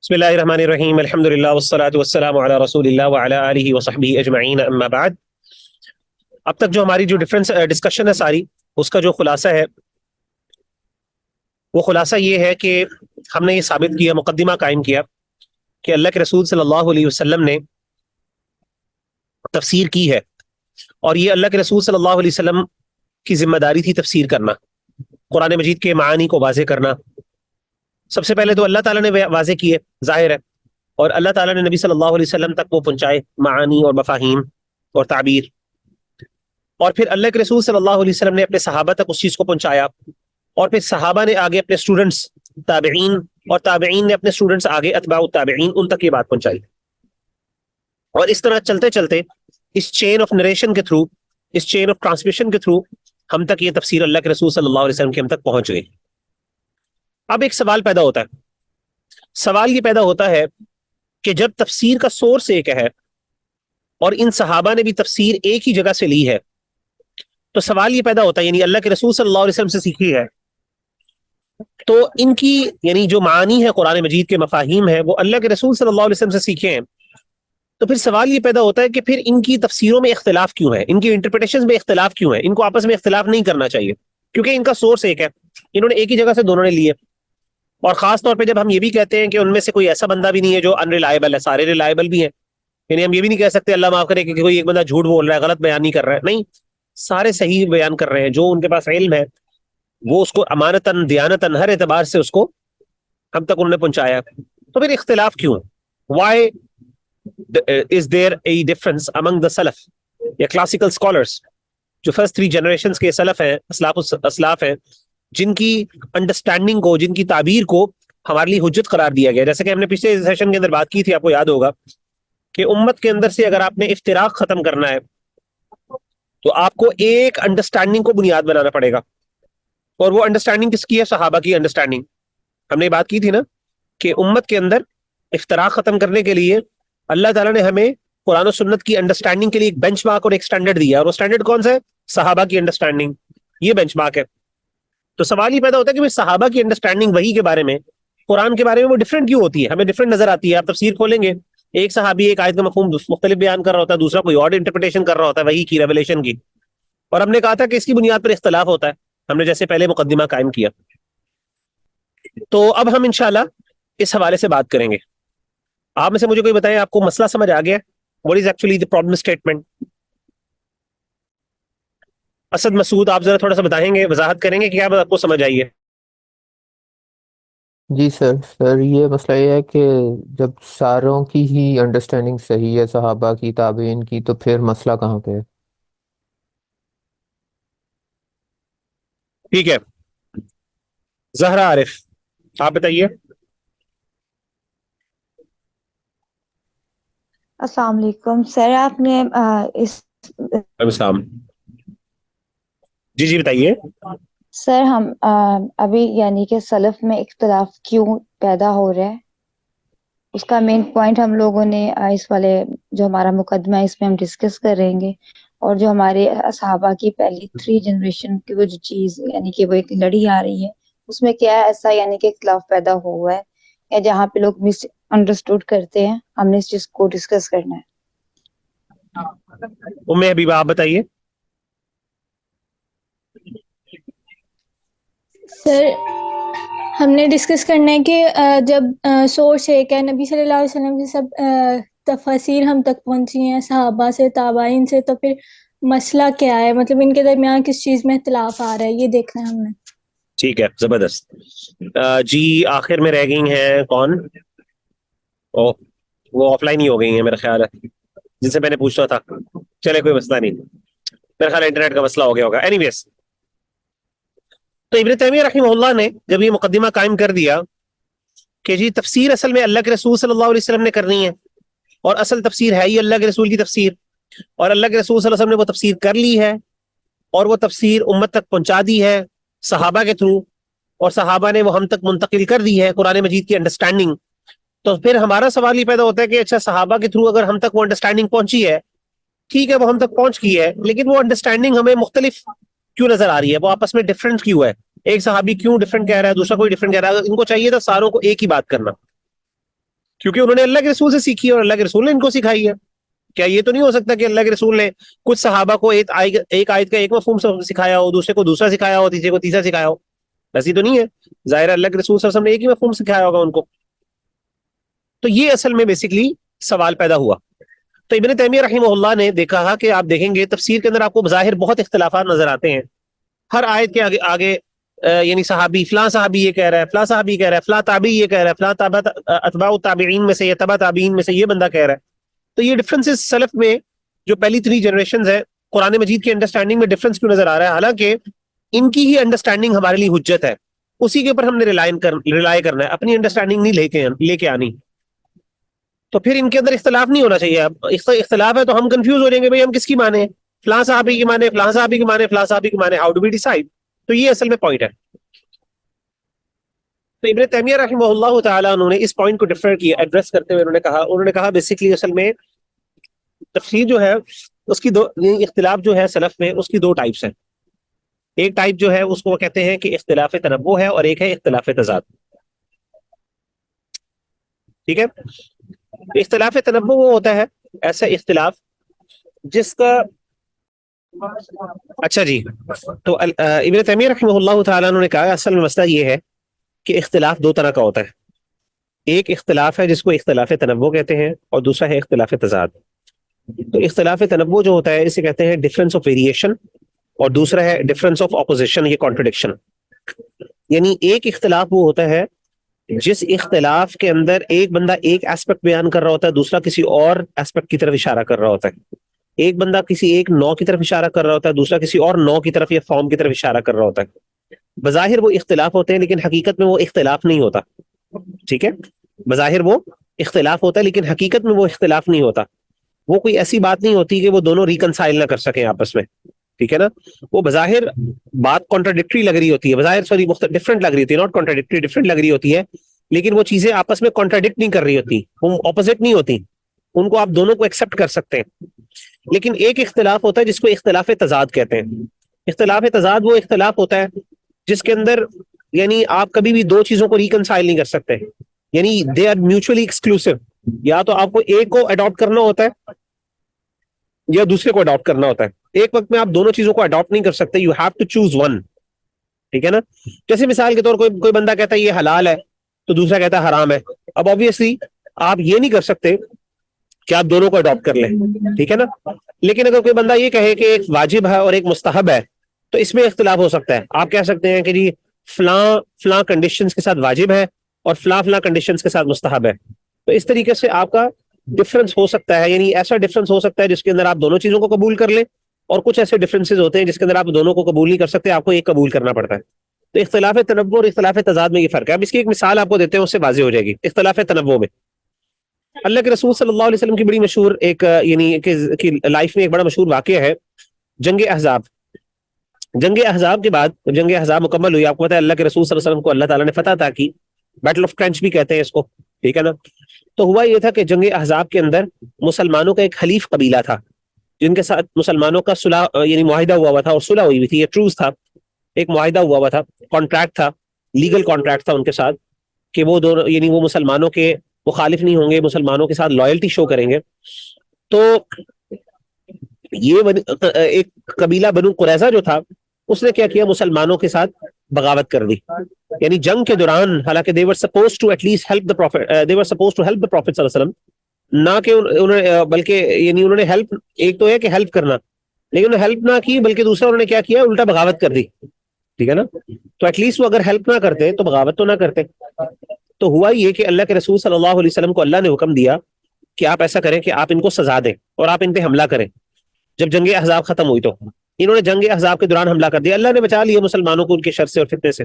بسم اللہ الرحمن الرحیم الحمد للہ والصلاة والسلام علی رسول اللہ وعلی آلہ وصحبہ اجمعین اما بعد۔ اب تک جو ہماری جو ڈسکشن ہے ساری، اس کا جو خلاصہ ہے وہ خلاصہ یہ ہے کہ ہم نے یہ ثابت کیا، مقدمہ قائم کیا کہ اللہ کے رسول صلی اللہ علیہ وسلم نے تفسیر کی ہے، اور یہ اللہ کے رسول صلی اللہ علیہ وسلم کی ذمہ داری تھی تفسیر کرنا، قرآن مجید کے معانی کو واضح کرنا۔ سب سے پہلے تو اللہ تعالیٰ نے واضح کیے، ظاہر ہے، اور اللہ تعالیٰ نے نبی صلی اللہ علیہ وسلم تک وہ پہنچائے معانی اور مفاہیم اور تعبیر، اور پھر اللہ کے رسول صلی اللہ علیہ وسلم نے اپنے صحابہ تک اس چیز کو پہنچایا، اور پھر صحابہ نے آگے اپنے اسٹوڈنٹس تابعین، اور تابعین نے اپنے اسٹوڈنٹس آگے اتباع التابعین، ان تک یہ بات پہنچائی، اور اس طرح چلتے چلتے اس چین آف نریشن کے تھرو، اس چین آف ٹرانسمیشن کے تھرو ہم تک یہ تفسیر اللہ کے رسول صلی اللہ علیہ وسلم کے ہم تک پہنچ گئی۔ اب ایک سوال پیدا ہوتا ہے، سوال یہ پیدا ہوتا ہے کہ جب تفسیر کا سورس ایک ہے اور ان صحابہ نے بھی تفسیر ایک ہی جگہ سے لی ہے، تو سوال یہ پیدا ہوتا ہے، یعنی اللہ کے رسول صلی اللہ علیہ وسلم سے سیکھی ہے، تو ان کی یعنی جو معانی ہے قرآن مجید کے مفاہیم ہے وہ اللہ کے رسول صلی اللہ علیہ وسلم سے سیکھے ہیں، تو پھر سوال یہ پیدا ہوتا ہے کہ پھر ان کی تفسیروں میں اختلاف کیوں ہے، ان کی انٹرپریٹیشن میں اختلاف کیوں ہے؟ ان کو آپس میں اختلاف نہیں کرنا چاہیے، کیونکہ ان کا سورس ایک ہے، انہوں نے ایک ہی جگہ سے دونوں نے لیے، اور خاص طور پہ جب ہم یہ بھی کہتے ہیں کہ ان میں سے کوئی ایسا بندہ بھی نہیں ہے جو ان ریلائبل ہے، سارے ریلائبل بھی ہیں، یعنی ہم یہ بھی نہیں کہہ سکتے اللہ معاف کرے کہ کوئی ایک بندہ جھوٹ بول رہا ہے، غلط بیان نہیں کر رہا ہے، نہیں، سارے صحیح بیان کر رہے ہیں، جو ان کے پاس علم ہے وہ اس کو امانتاً دیانتاً ہر اعتبار سے اس کو ہم تک انہوں نے پہنچایا۔ تو پھر اختلاف کیوں ہے؟ Y is there a difference امنگ دا سلف یا کلاسیکل اسکالرس، جو فرسٹ 3 جنریشنز کے سلف ہیں، اسلاف ہیں، جن کی انڈرسٹینڈنگ کو، جن کی تعبیر کو ہمارے لیے حجت قرار دیا گیا۔ جیسے کہ ہم نے پچھلے سیشن کے اندر بات کی تھی، آپ کو یاد ہوگا کہ امت کے اندر سے اگر آپ نے افتراق ختم کرنا ہے تو آپ کو ایک انڈرسٹینڈنگ کو بنیاد بنانا پڑے گا، اور وہ انڈرسٹینڈنگ کس کی ہے؟ صحابہ کی انڈرسٹینڈنگ۔ ہم نے یہ بات کی تھی نا کہ امت کے اندر افتراق ختم کرنے کے لیے اللہ تعالیٰ نے ہمیں قرآن و سنت کی انڈرسٹینڈنگ کے لیے ایک بینچ مارک اور ایک سٹینڈرڈ دیا، اور وہ سٹینڈرڈ کون سا ہے؟ صحابہ کی انڈرسٹینڈنگ، یہ بینچ مارک ہے۔ تو سوال یہ پیدا ہوتا ہے کہ صحابہ کی انڈرسٹینڈنگ وحی کے بارے میں، قرآن کے بارے میں، وہ ڈفرینٹ کیوں ہوتی ہے؟ ہمیں ڈفرینٹ نظر آتی ہے۔ آپ تفسیر کھولیں گے، ایک صحابی ایک آیت کا مفہوم مختلف بیان کر رہا ہوتا ہے، دوسرا کوئی اور انٹرپریٹیشن کر رہا ہوتا ہے وحی کی، ریویلیشن کی، اور ہم نے کہا تھا کہ اس کی بنیاد پر اختلاف ہوتا ہے، ہم نے جیسے پہلے مقدمہ قائم کیا۔ تو اب ہم انشاءاللہ اس حوالے سے بات کریں گے۔ آپ میں سے مجھے کوئی بتائیں، آپ کو مسئلہ سمجھ آ گیا؟ What is actually the problem statement? Asad Masood, آپ ذرا تھوڑا سا بتائیں گے، وضاحت کریں گے کہ کیا آپ کو سمجھ آئی ہے؟ جی سر یہ مسئلہ یہ ہے کہ جب ساروں کی ہی انڈرسٹینڈنگ صحیح ہے، صحابہ کی، تابعین کی، تو پھر مسئلہ کہاں پہ ہے؟ ٹھیک ہے، زہرا عارف آپ بتائیے۔ السلام علیکم سر، آپ نے اس السلام، جی بتائیے۔ سر ہم ابھی یعنی کہ سلف میں اختلاف کیوں پیدا ہو رہا ہے، اس کا مین پوائنٹ ہم لوگوں نے اس والے جو ہمارا مقدمہ ہے اس میں ہم ڈسکس کریں گے، اور جو ہمارے صحابہ کی پہلی 3 جنریشن کی وہ جو چیز یعنی کہ وہ ایک لڑی آ رہی ہے، اس میں کیا ایسا یعنی کہ اختلاف پیدا ہوا ہے یا جہاں پہ لوگ مس انڈرسٹوڈ کرتے ہیں، ہم نے اس چیز کو ڈسکس کرنا ہے۔ ام حبیبہ آپ بتائیے۔ سر ہم نے ڈسکس کرنا ہے کہ جب سورس ایک ہے، نبی صلی اللہ علیہ وسلم سے سب تفاسیر ہم تک پہنچی ہیں، صحابہ سے، تابعین سے، تو پھر مسئلہ کیا ہے، مطلب ان کے درمیان کس چیز میں اختلاف آ رہا ہے، یہ دیکھنا ہے ہم نے۔ ٹھیک ہے، زبردست۔ جی آخر میں رہ گئی ہیں کون؟ وہ آف لائن ہی ہو گئی ہیں میرا خیال ہے، جن سے میں نے پوچھنا تھا۔ چلے کوئی مسئلہ نہیں، میرا خیال انٹرنیٹ کا مسئلہ ہو گیا ہوگا۔ اینی ویز، تو ابن تیمیہ رحمہ اللہ نے جب یہ مقدمہ قائم کر دیا کہ جی تفسیر اصل میں اللہ کے رسول صلی اللہ علیہ وسلم نے کرنی ہے، اور اصل تفسیر ہے ہی اللہ کے رسول کی تفسیر، اور اللہ کے رسول صلی اللہ علیہ وسلم نے وہ تفسیر کر لی ہے، اور وہ تفسیر امت تک پہنچا دی ہے صحابہ کے تھرو، اور صحابہ نے وہ ہم تک منتقل کر دی ہے قرآن مجید کی انڈرسٹینڈنگ۔ تو پھر ہمارا سوال یہ پیدا ہوتا ہے کہ اچھا صحابہ کے تھرو اگر ہم تک وہ انڈرسٹینڈنگ پہنچی ہے، ٹھیک ہے وہ ہم تک پہنچ گئی ہے، لیکن وہ انڈرسٹینڈنگ ہمیں مختلف کیوں نظر آ رہی ہے؟ وہ آپس میں ڈفرینٹ کیوں ہے؟ ایک صحابی کیوں ڈفرینٹ کہہ رہا ہے، دوسرا کوئی ڈفرینٹ کہہ رہا ہے؟ ان کو چاہیے تھا ساروں کو ایک ہی بات کرنا، کیونکہ انہوں نے اللہ کے رسول سے سیکھی ہے اور اللہ کے رسول نے ان کو سکھائی ہے. کیا یہ تو نہیں ہو سکتا کہ اللہ کے رسول نے کچھ صحابہ کو ایک آیت کا ایک مفہوم سکھایا ہو, دوسرے کو دوسرا سکھایا ہو, تیسرے کو تیسرا سکھایا ہو؟ ایسی تو نہیں ہے. ظاہر اللہ کے رسول صلی اللہ علیہ وسلم نے ایک ہی مفہوم سکھایا ہوگا ان کو. تو یہ اصل میں بیسکلی سوال پیدا ہوا. تو ابن تیمیہ رحمہ اللہ نے دیکھا کہ آپ دیکھیں گے تفسیر کے اندر آپ کو بظاہر بہت اختلافات نظر آتے ہیں. ہر آیت کے آگے یعنی صحابی فلاں صحابی یہ کہہ رہا ہے, فلاں صحابی یہ کہہ رہا ہے, فلاں تابعی یہ کہہ رہا ہے, فلاں اتباع التابعین میں سے یا تبع تابعین میں سے یہ بندہ کہہ رہا ہے. تو یہ ڈفرینسز سلف میں جو پہلی 3 جنریشنز ہیں قرآن مجید کی انڈرسٹینڈنگ میں ڈفرینس کیوں نظر آ رہا ہے؟ حالانکہ ان کی ہی انڈرسٹینڈنگ ہمارے لیے حجت ہے, اسی کے اوپر ہم نے ریلائی کرنا ہے, اپنی انڈرسٹینڈنگ نہیں لے کے آنی. تو پھر ان کے اندر اختلاف نہیں ہونا چاہیے. اب اختلاف ہے تو ہم کنفیوز ہو جائیں گے بھئی ہم کس کی مانیں, فلاں صحابی کی مانیں, فلاں صحابی کی مانیں, فلاں صحابی کی مانیں, ہاؤ ڈو وی ڈیسائیڈ؟ تو یہ اصل میں پوائنٹ ہے. تو ابن تیمیہ رحمہ اللہ تعالیٰ انہوں نے اس پوائنٹ کو ڈیفر کیا ایڈریس کرتے ہوئے انہوں نے کہا بیسیکلی اصل میں تفسیر جو ہے اس کی یہ اختلاف جو ہے سلف میں اس کی 2 ٹائپس ہیں. ایک ٹائپ جو ہے اس کو وہ کہتے ہیں کہ اختلاف تنوع ہے, اور ایک ہے اختلاف تضاد. ٹھیک ہے. اختلاف تنوع وہ ہوتا ہے ایسا اختلاف جس کا اچھا جی. تو ابن تیمیہ رحمہ اللہ تعالیٰ نے کہا اصل میں مسئلہ یہ ہے کہ اختلاف 2 طرح کا ہوتا ہے. ایک اختلاف ہے جس کو اختلاف تنوع کہتے ہیں, اور دوسرا ہے اختلاف تضاد. تو اختلاف تنوع جو ہوتا ہے اسے کہتے ہیں ڈفرینس آف ویریشن, اور دوسرا ہے ڈفرینس آف اپوزیشن, یہ کانٹرڈکشن. یعنی ایک اختلاف وہ ہوتا ہے جس اختلاف کے اندر ایک بندہ ایک ایسپیکٹ بیان کر رہا ہوتا ہے, دوسرا کسی اور ایسپیکٹ کی طرف اشارہ کر رہا ہوتا ہے. ایک بندہ کسی ایک نوع کی طرف اشارہ کر رہا ہوتا ہے, دوسرا کسی اور نوع کی طرف یا فارم کی طرف اشارہ کر رہا ہوتا ہے. بظاہر وہ اختلاف ہوتے ہیں لیکن حقیقت میں وہ اختلاف نہیں ہوتا. ٹھیک ہے. بظاہر وہ اختلاف ہوتا ہے لیکن حقیقت میں وہ اختلاف نہیں ہوتا. وہ کوئی ایسی بات نہیں ہوتی کہ وہ دونوں ریکنسائل نہ کر سکیں آپس میں. ٹھیک ہے نا. وہ بظاہر بات کانٹراڈکٹری لگ رہی ہوتی ہے, بظاہر ڈفرنٹ لگ رہی ہوتی ہے, ناٹ کانٹراڈکٹری, ڈفرنٹ لگ رہی ہوتی ہے, لیکن وہ چیزیں آپس میں کانٹراڈکٹ نہیں کر رہی ہوتی, وہ اپوزٹ نہیں ہوتی, ان کو آپ دونوں کو ایکسپٹ کر سکتے ہیں. لیکن ایک اختلاف ہوتا ہے جس کو اختلاف تضاد کہتے ہیں. اختلاف تضاد وہ اختلاف ہوتا ہے جس کے اندر یعنی آپ کبھی بھی 2 چیزوں کو ریکنسائل نہیں کر سکتے, یعنی دے آر میوچولی ایکسکلوسیو. یا تو آپ کو ایک کو اڈاپٹ کرنا ہوتا ہے یا دوسرے کو اڈاپٹ کرنا ہوتا ہے. ایک وقت میں آپ دونوں چیزوں کو اڈاپٹ نہیں کر سکتے, you have to choose one. ٹھیک ہے نا. جیسے مثال کے طور کوئی بندہ کہتا ہے یہ حلال ہے تو دوسرا کہتا ہے حرام ہے. اب obviously آپ یہ نہیں کر سکتے کہ آپ دونوں کو اڈاپٹ کر لیں. ٹھیک ہے نا. لیکن اگر کوئی بندہ یہ کہے کہ ایک واجب ہے اور ایک مستحب ہے تو اس میں اختلاف ہو سکتا ہے. آپ کہہ سکتے ہیں کہ جی فلاں کنڈیشنز کے ساتھ واجب ہے اور فلاں کنڈیشنز کے ساتھ مستحب ہے. تو اس طریقے سے آپ کا ڈفرنس ہو سکتا ہے, یعنی ایسا ڈفرنس ہو سکتا ہے جس کے اندر آپ دونوں چیزوں کو قبول کر لیں, اور کچھ ایسے ڈفرینسز ہوتے ہیں جس کے اندر آپ دونوں کو قبول نہیں کر سکتے, آپ کو ایک قبول کرنا پڑتا ہے. تو اختلاف تنوع اور اختلاف تضاد میں یہ فرق ہے. اب اس کی ایک مثال آپ کو دیتے ہیں, اس سے واضح ہو جائے گی. اختلاف تنوع میں اللہ کے رسول صلی اللہ علیہ وسلم کی بڑی مشہور ایک یعنی کہ لائف میں ایک بڑا مشہور واقعہ ہے جنگ احزاب. جنگ احزاب کے بعد جب جنگ احزاب مکمل ہوئی, آپ کو پتا ہے اللہ کے رسول صلی اللہ علیہ وسلم کو اللہ تعالیٰ نے فتح عطا کی, بیٹل آف ٹرنچ بھی کہتے ہیں اس کو. ٹھیک ہے نا. تو ہوا یہ تھا کہ جنگ احزاب کے اندر مسلمانوں کا ایک حلیف قبیلہ تھا جن کے ساتھ مسلمانوں کا صلح یعنی معاہدہ ہوا تھا, اور صلح ہوئی ہوئی تھی, یہ ٹروز تھا, ایک معاہدہ ہوا تھا, کانٹریکٹ تھا, لیگل کانٹریکٹ تھا ان کے ساتھ کہ وہ دونوں یعنی وہ مسلمانوں کے مخالف نہیں ہوں گے, مسلمانوں کے ساتھ لائلٹی شو کریں گے. تو یہ ایک قبیلہ بنو قریظہ جو تھا اس نے کیا کیا, مسلمانوں کے ساتھ بغاوت کر دی. یعنی جنگ کے دوران حالانکہ they were supposed to at least help the prophet, they were supposed to help the prophet صلی اللہ علیہ وسلم, نہ کہ انہوں نے بلکہ یعنی انہوں نے ہیلپ, ایک تو ہے کہ ہیلپ کرنا, لیکن انہوں نے ہیلپ نہ کی بلکہ دوسرا انہوں نے کیا کیا, الٹا بغاوت کر دی. ٹھیک ہے نا. تو ایٹ لیسٹ وہ اگر ہیلپ نہ کرتے تو بغاوت تو نہ کرتے. تو ہوا یہ کہ اللہ کے رسول صلی اللہ علیہ وسلم کو اللہ نے حکم دیا کہ آپ ایسا کریں کہ آپ ان کو سزا دیں اور آپ ان پہ حملہ کریں. جب جنگ احزاب ختم ہوئی تو انہوں نے جنگ احزاب کے دوران حملہ کر دیا. اللہ نے بچا لیا مسلمانوں کو ان کے شر سے اور فتنے سے.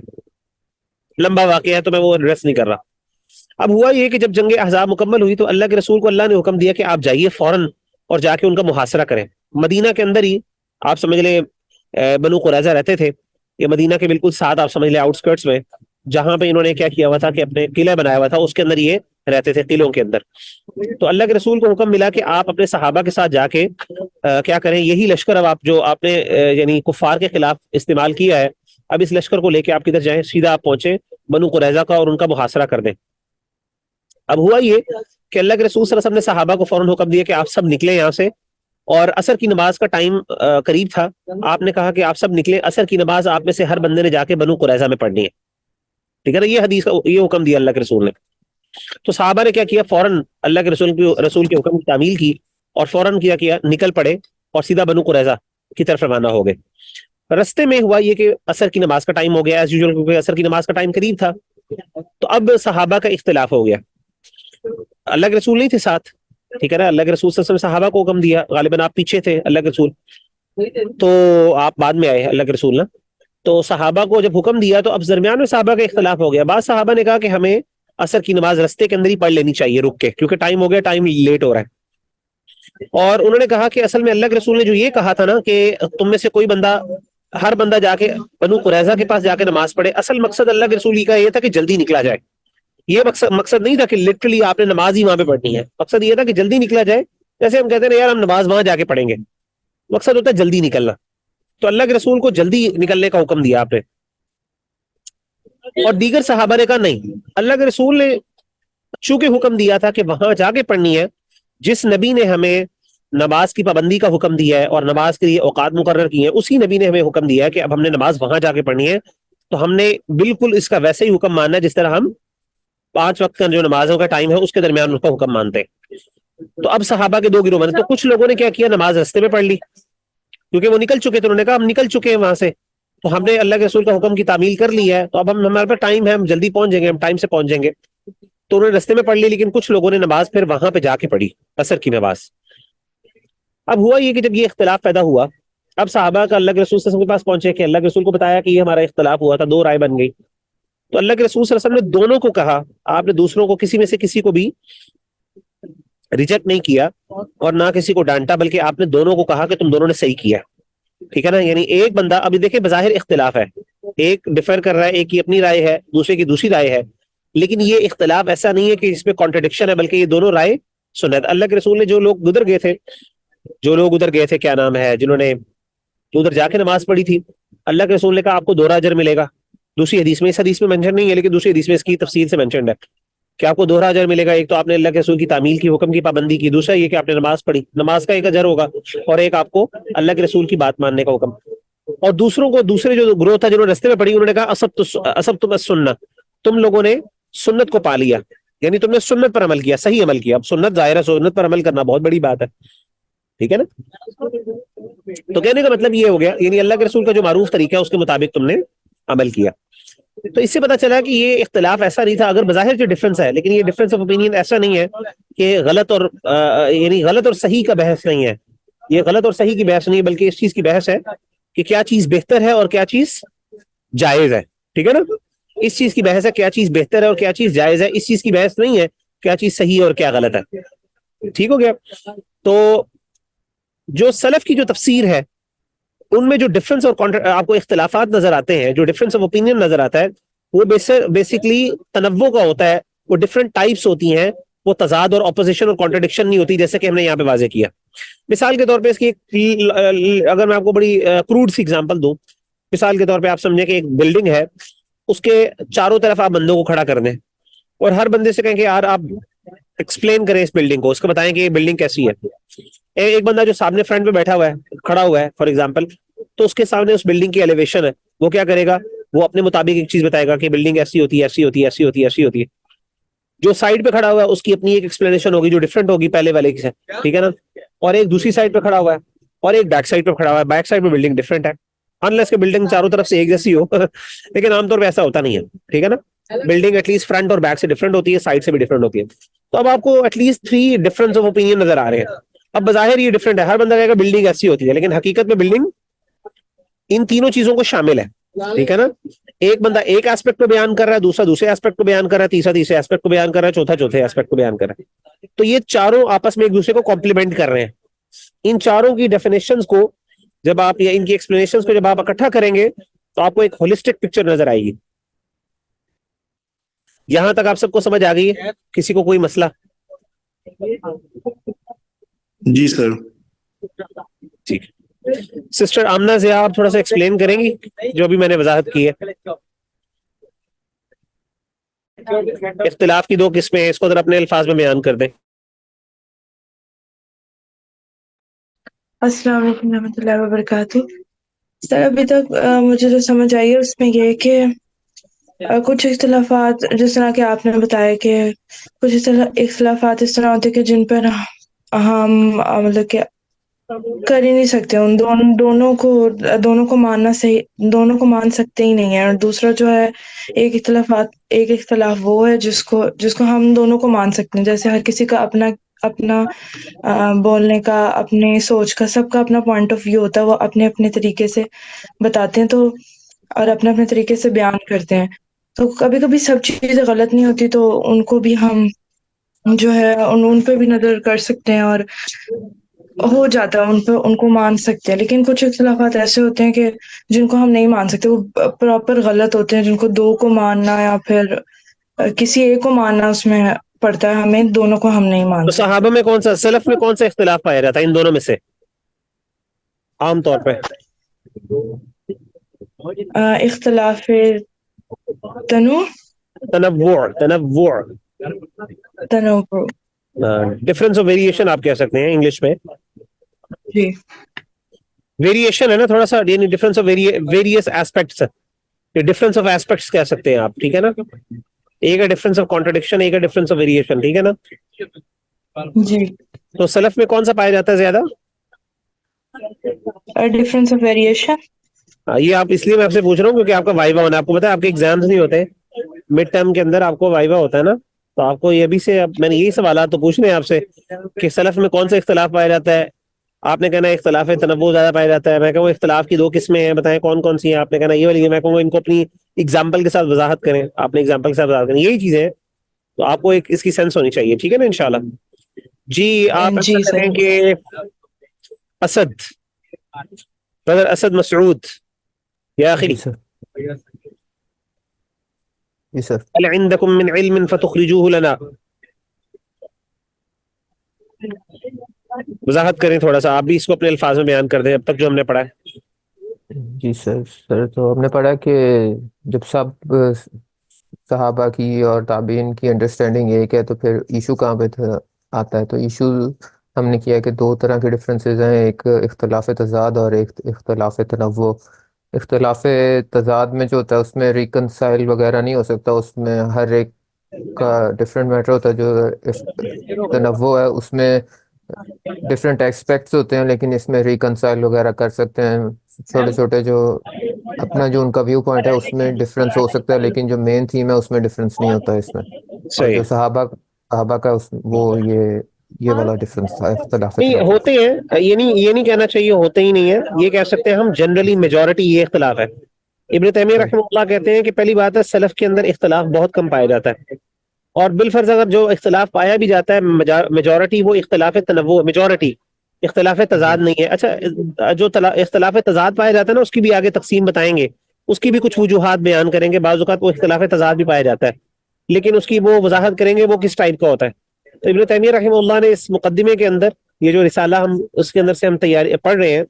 لمبا واقعہ ہے تو میں وہ ایڈریس نہیں کر رہا. اب ہوا یہ کہ جب جنگ احزاب مکمل ہوئی تو اللہ کے رسول کو اللہ نے حکم دیا کہ آپ جائیے فوراً اور جا کے ان کا محاصرہ کریں. مدینہ کے اندر ہی آپ سمجھ لیں بنو قریظہ رہتے تھے, یہ مدینہ کے بالکل ساتھ آپ سمجھ لیں آؤٹ اسکرٹس میں, جہاں پہ انہوں نے کیا کیا ہوا تھا کہ اپنے قلعہ بنایا ہوا تھا, اس کے اندر یہ رہتے تھے قلعوں کے اندر. تو اللہ کے رسول کو حکم ملا کہ آپ اپنے صحابہ کے ساتھ جا کے کیا کریں, یہی لشکر اب آپ جو آپ نے یعنی کفار کے خلاف استعمال کیا ہے, اب اس لشکر کو لے کے آپ کدھر جائیں, سیدھا آپ پہنچے بنو قریظہ کا اور ان کا محاصرہ کر دیں. اب ہوا یہ کہ اللہ کے رسول صلی اللہ علیہ وسلم نے صحابہ کو فوراً حکم دیا کہ آپ سب نکلیں یہاں سے، اور عصر کی نماز کا ٹائم قریب تھا. آپ نے کہا کہ آپ سب نکلیں، عصر کی نماز آپ میں سے ہر بندے نے جا کے بنو قریظہ میں پڑھنی ہے. ٹھیک ہے نا، یہ حدیث یہ حکم دیا اللہ کے رسول نے. تو صحابہ نے کیا کیا، فوراً اللہ کے رسول کے حکم کی تعمیل کی اور فوراً کیا نکل پڑے اور سیدھا بنو قریظہ کی طرف روانہ ہو گئے. رستے میں ہوا یہ کہ عصر کی نماز کا ٹائم ہو گیا ایز یوزول، کیونکہ عصر کی نماز کا ٹائم قریب تھا. تو اب صحابہ کا اختلاف ہو گیا. اللہ کے رسول نہیں تھے ساتھ، ٹھیک ہے نا، اللہ کے رسول صلی اللہ علیہ وسلم صحابہ کو حکم دیا، غالباً آپ پیچھے تھے اللہ کے رسول، تو آپ بعد میں آئے اللہ کے رسول نے. تو صحابہ کو جب حکم دیا تو اب درمیان میں صحابہ کا اختلاف ہو گیا. بعض صحابہ نے کہا کہ ہمیں عصر کی نماز رستے کے اندر ہی پڑھ لینی چاہیے رک کے، کیونکہ ٹائم ہو گیا، ٹائم لیٹ ہو رہا ہے. اور انہوں نے کہا کہ اصل میں اللہ کے رسول نے جو یہ کہا تھا نا کہ تم میں سے کوئی بندہ، ہر بندہ جا کے بنو قریظہ کے پاس جا کے نماز پڑھے، اصل مقصد اللہ کے رسول کا یہ تھا کہ جلدی نکلا جائے. یہ مقصد نہیں تھا کہ لٹرلی آپ نے نماز ہی وہاں پہ پڑھنی ہے. مقصد یہ تھا کہ جلدی نکلا جائے. جیسے ہم کہتے ہیں یار ہم نماز وہاں جا کے پڑھیں گے، مقصد ہوتا ہے جلدی نکلنا. تو اللہ کے رسول کو جلدی نکلنے کا حکم دیا آپ نے. اور دیگر صحابہ نے کہا نہیں، اللہ کے رسول نے چونکہ حکم دیا تھا کہ وہاں جا کے پڑھنی ہے، جس نبی نے ہمیں نماز کی پابندی کا حکم دیا ہے اور نماز کے لیے اوقات مقرر کی ہیں، اسی نبی نے ہمیں حکم دیا ہے کہ اب ہم نے نماز وہاں جا کے پڑھنی ہے. تو ہم نے بالکل اس کا ویسے ہی حکم ماننا ہے جس طرح ہم 5 وقت کا جو نمازوں کا ٹائم ہے اس کے درمیان اس کا حکم مانتے ہیں. تو اب صحابہ کے 2 گروہ بنے. تو کچھ لوگوں نے کیا کیا، نماز رستے میں پڑھ لی، کیونکہ وہ نکل چکے تھے. انہوں نے کہا ہم نکل چکے ہیں وہاں سے، تو ہم نے اللہ کے رسول کا حکم کی تعمیل کر لی ہے، تو اب ہمارے پاس ٹائم ہے، ہم جلدی پہنچ جائیں گے، ہم ٹائم سے پہنچ جائیں گے. تو انہوں نے رستے میں پڑھ لی. لیکن کچھ لوگوں نے نماز پھر وہاں پہ جا کے پڑھی، عصر کی نماز. اب ہوا یہ کہ جب یہ اختلاف پیدا ہوا، اب صحابہ کا اللہ کے رسول صلی اللہ علیہ وسلم کے پاس پہنچے کہ اللہ کے رسول کو بتایا کہ یہ ہمارا اختلاف ہوا تھا، 2 رائے بن گئی. تو اللہ کے رسول صلی اللہ علیہ وسلم نے دونوں کو کہا، آپ نے دوسروں کو کسی میں سے کسی کو بھی ریجیکٹ نہیں کیا اور نہ کسی کو ڈانٹا، بلکہ آپ نے دونوں کو کہا کہ تم دونوں نے صحیح کیا. ٹھیک ہے نا، یعنی ایک بندہ، ابھی دیکھیں بظاہر اختلاف ہے، ایک ڈیفر کر رہا ہے، ایک کی اپنی رائے ہے، دوسرے کی دوسری رائے ہے، لیکن یہ اختلاف ایسا نہیں ہے کہ اس میں کانٹرڈکشن ہے، بلکہ یہ دونوں رائے سنت. اللہ کے رسول نے جو لوگ ادھر گئے تھے کیا نام ہے، جنہوں نے ادھر جا کے نماز پڑھی تھی، اللہ کے رسول نے کہا آپ کو 2 اجر ملے گا. دوسری حدیث میں، اس حدیث میں مینشن نہیں ہے لیکن دوسری حدیث میں اس کی تفصیل سے مینشنڈ ہے کہ آپ کو 2 اجر ملے گا. ایک تو آپ نے اللہ کے رسول کی تعمیل کی، حکم کی پابندی کی، دوسرا یہ کہ آپ نے نماز پڑھی، نماز کا 1 اجر ہوگا، اور ایک آپ کو اللہ کے رسول کی بات ماننے کا حکم. اور دوسرے جو گروہ تھا جنہوں نے رستے میں پڑھی، انہوں نے کہا اصبتم السنہ، تم لوگوں نے سنت کو پا لیا، یعنی تم نے سنت پر عمل کیا، صحیح عمل کیا. اب سنت ظاہر ہے، سنت پر عمل کرنا بہت بڑی بات ہے، ٹھیک ہے نا. تو کہنے کا مطلب یہ ہو گیا، یعنی اللہ کے رسول کا جو معروف طریقہ ہے اس کے مطابق تم نے عمل کیا. تو اس سے پتا چلا کہ یہ اختلاف ایسا نہیں تھا، اگر بظاہر جو ڈفرنس ہے، لیکن یہ ڈفرنس آف اوپینین ایسا نہیں ہے کہ غلط اور صحیح کا بحث نہیں ہے. یہ غلط اور صحیح کی بحث نہیں ہے، بلکہ اس چیز کی بحث ہے کہ کیا چیز بہتر ہے اور کیا چیز جائز ہے. ٹھیک ہے نا، اس چیز کی بحث ہے کیا چیز بہتر ہے اور کیا چیز جائز ہے. اس چیز کی بحث نہیں ہے کیا چیز صحیح ہے اور کیا غلط ہے. ٹھیک ہو گیا. تو جو سلف کی جو تفسیر ہے ان میں جو ڈفرنس اور آپ کو اختلافات نظر آتے ہیں، جو ڈفرنس آف اوپینین نظر آتا ہے، وہ بیسکلی تنوع کا ہوتا ہے. وہ ڈفرنٹ ٹائپس ہوتی ہیں، وہ تضاد اور اپوزیشن اور کانٹرڈکشن نہیں ہوتی، جیسے کہ ہم نے یہاں پہ واضح کیا. مثال کے طور پہ اس کی اگر میں آپ کو بڑی کروڈ سی ایگزامپل دوں، مثال کے طور پہ آپ سمجھیں کہ ایک بلڈنگ ہے، اس کے چاروں طرف آپ بندوں کو کھڑا کر دیں اور ہر بندے سے کہیں کہ یار آپ ایکسپلین کریں اس بلڈنگ کو، اس کو بتائیں کہ یہ بلڈنگ کیسی ہے. ایک بندہ جو سامنے فرنٹ پہ بیٹھا ہوا ہے، کھڑا ہوا ہے فار ایگزامپل، تو اس کے سامنے اس بلڈنگ کی ایلیویشن ہے، وہ کیا کرے گا، وہ اپنے مطابق ایک چیز بتائے گا کہ بلڈنگ ایسی ہوتی ہے، ایسی ہوتی ہے، ایسی ہوتی ہے، ایسی ہوتی ہے. جو سائڈ پہ کھڑا ہوا ہے اس کی اپنی ایک ایکسپلینیشن ہوگی جو ڈفرنٹ ہوگی پہلے والے سے، ٹھیک ہے نا. اور ایک دوسری سائڈ پہ کھڑا ہوا ہے اور ایک بیک سائڈ پہ کھڑا ہوا ہے، بیک سائڈ پہ بلڈنگ ڈفرنٹ ہے، انلیس کہ بلڈنگ چاروں طرف سے ایک جیسی ہو لیکن عام طور پہ ایسا ہوتا نہیں ہے، ٹھیک ہے نا. بلڈنگ ایٹ لیسٹ فرنٹ اور بیک سے ڈفرنٹ ہوتی ہے، سائڈ سے بھی ڈفرنٹ ہوتی ہے. تو اب آپ کو at least 3 difference of opinion نظر آ رہے ہیں. اب بظاہر یہ ڈفرنٹ ہے، ہر بندہ کہے گا بلڈنگ ایسی ہوتی ہے، لیکن حقیقت میں بلڈنگ ان تینوں چیزوں کو شامل ہے، ٹھیک ہے نا. ایک بندہ ایک ایسپیکٹ کو بیان کر رہا ہے، دوسرا دوسرے ایسپیکٹ کو بیان کر رہا ہے، تیسرا تیسرے ایسپیکٹ کو بیان کر رہا ہے، چوتھا چوتھے ایسپیکٹ کو بیان کر رہا ہے. تو یہ چاروں آپس میں ایک دوسرے کو کمپلیمنٹ کر رہے ہیں. ان چاروں کی ڈیفینیشنز کو جب آپ یا ان کی ایکسپلینیشنز کو جب آپ اکٹھا کریں گے تو آپ کو ایک ہولسٹک پکچر نظر آئے گی. یہاں تک آپ سب کو سمجھ آ گئی ہے؟ کسی کو کوئی مسئلہ؟ جی سر. ٹھیک. سسٹر آمنہ ضیاء آپ تھوڑا سا ایکسپلین کریں گی جو ابھی میں نے وضاحت کی ہے. اختلاف کی دو قسمیں ہیں، اس کو ذرا اپنے الفاظ میں بیان کر دیں. السلام علیکم ورحمۃ اللہ وبرکاتہ. سر ابھی تک مجھے جو سمجھ آئی ہے اس میں یہ ہے کہ کچھ اختلافات جس طرح کہ آپ نے بتایا کہ کچھ اختلافات اس طرح ہوتے ہیں کہ جن پر ہم مطلب کہ کر ہی نہیں سکتے، ان دونوں کو ماننا صحیح، دونوں کو مان سکتے ہی نہیں ہیں. اور دوسرا جو ہے ایک اختلاف وہ ہے جس کو ہم دونوں کو مان سکتے ہیں. جیسے ہر کسی کا اپنا بولنے کا، اپنے سوچ کا، سب کا اپنا پوائنٹ آف ویو ہوتا ہے، وہ اپنے اپنے طریقے سے بتاتے ہیں تو اور اپنے اپنے طریقے سے بیان کرتے ہیں. تو کبھی کبھی سب چیزیں غلط نہیں ہوتی، تو ان کو بھی ہم جو ہے ان پہ بھی نظر کر سکتے ہیں اور ہو جاتا ہے، ان کو مان سکتے ہیں. لیکن کچھ اختلافات ایسے ہوتے ہیں کہ جن کو ہم نہیں مان سکتے، وہ پراپر غلط ہوتے ہیں، جن کو دو کو ماننا یا پھر کسی ایک کو ماننا اس میں پڑتا ہے، ہمیں دونوں کو ہم نہیں مان تو سکتے. صحابہ میں کون سا، سلف میں کون سا اختلاف پایا جاتا ہے ان دونوں میں سے عام طور پہ؟ اختلاف تنوع تنوع ڈفرینس آف ویریشن آپ کہہ سکتے ہیں انگلش میں. جی ویریشن ہے نا تھوڑا سا، یعنی difference of various aspects, difference of aspects کہہ سکتے ہیں آپ، ٹھیک ہے نا. ایک ہے ڈفرینس آف کانٹرڈکشن، ایک ہے ڈفرینس آف ویریشن، ٹھیک ہے نا. جی. تو سلف میں کون سا پایا جاتا ہے زیادہ؟ Difference of variation. یہ آپ اس لیے میں آپ سے پوچھ رہا ہوں کیونکہ آپ کا وائیوا ہونا ہے. آپ کو پتا ہے آپ کے ایگزامز نہیں ہوتے مڈ ٹرم کے اندر، آپ کو وائیوا ہوتا ہے نا. تو آپ کو یہ بھی سے میں نے یہی سوالات تو پوچھنے ہیں آپ سے کہ سلف میں کون سا اختلاف پایا جاتا ہے. آپ نے کہنا ہے اختلاف تنوع زیادہ پایا جاتا ہے. میں کہوں اختلاف کی دو قسمیں ہیں، بتائیں کون کون سی ہیں. آپ نے کہنا یہ والی ہے. میں کہوں ان کو اپنی ایگزامپل کے ساتھ وضاحت کریں. آپ نے ایگزامپل کے ساتھ وضاحت کریں، یہی چیزیں ہیں. تو آپ کو ایک اس کی سینس ہونی چاہیے، ٹھیک ہے نا انشاءاللہ. جی آپ جی ایسا سر. کریں کہ اسد، برادر اسد مسعود یا جی اخی، سر. جی سر. هل عندكم من علم فتخرجوه لنا؟ وضاحت کریں تھوڑا سا، آپ بھی اس کو اپنے الفاظ میں بیان کر دیں اب تک جو ہم نے پڑھا ہے. جی سر تو ہم نے پڑھا کہ جب سب صحابہ کی اور تابعین کی انڈرسٹینڈنگ ایک ہے تو پھر ایشو کہاں پہ آتا ہے. تو ایشو ہم نے کیا کہ دو طرح کے ڈفرینسز ہیں، ایک اختلاف تضاد اور ایک اختلاف تنوع. اختلاف تضاد میں جو ہوتا ہے اس میں ریکنسائل وغیرہ نہیں ہو سکتا، اس میں ہر ایک کا ڈفرینٹ میٹر ہوتا ہے. جو تنوع ہے اس میں ڈفرینٹ ایکسپیکٹس ہوتے ہیں، لیکن اس میں ریکنسائل وغیرہ کر سکتے ہیں. چھوٹے چھوٹے جو اپنا جو ان کا ویو پوائنٹ ہے اس میں ڈفرینس ہو سکتا ہے، لیکن جو مین تھیم ہے اس میں ڈفرینس نہیں ہوتا ہے اس میں. اور صحیح. جو صحابہ کا وہ یہ والا ڈفرینس تھا، اختلاف نہیں تنوع. ہوتے ہیں، یہ نہیں کہنا چاہیے ہوتے ہی نہیں ہے، یہ کہہ سکتے ہیں ہم جنرلی میجورٹی یہ اختلاف ہے. ابن تیمیہ رحمہ اللہ کہتے ہیں کہ پہلی بات ہے سلف کے اندر اختلاف بہت کم پایا جاتا ہے، اور بالفرض اگر جو اختلاف پایا بھی جاتا ہے میجورٹی وہ اختلاف تنوع، میجورٹی اختلاف تضاد نہیں ہے. اچھا جو اختلاف تضاد پایا جاتا ہے نا اس کی بھی آگے تقسیم بتائیں گے، اس کی بھی کچھ وجوہات بیان کریں گے. بعض اوقات وہ اختلاف تضاد بھی پایا جاتا ہے لیکن اس کی وہ وضاحت کریں گے وہ کس ٹائپ کا ہوتا ہے. تو ابن تیمیہ رحمہ اللہ نے اس مقدمے کے اندر یہ جو رسالہ ہم اس کے اندر سے ہم تیاری پڑھ رہے ہیں،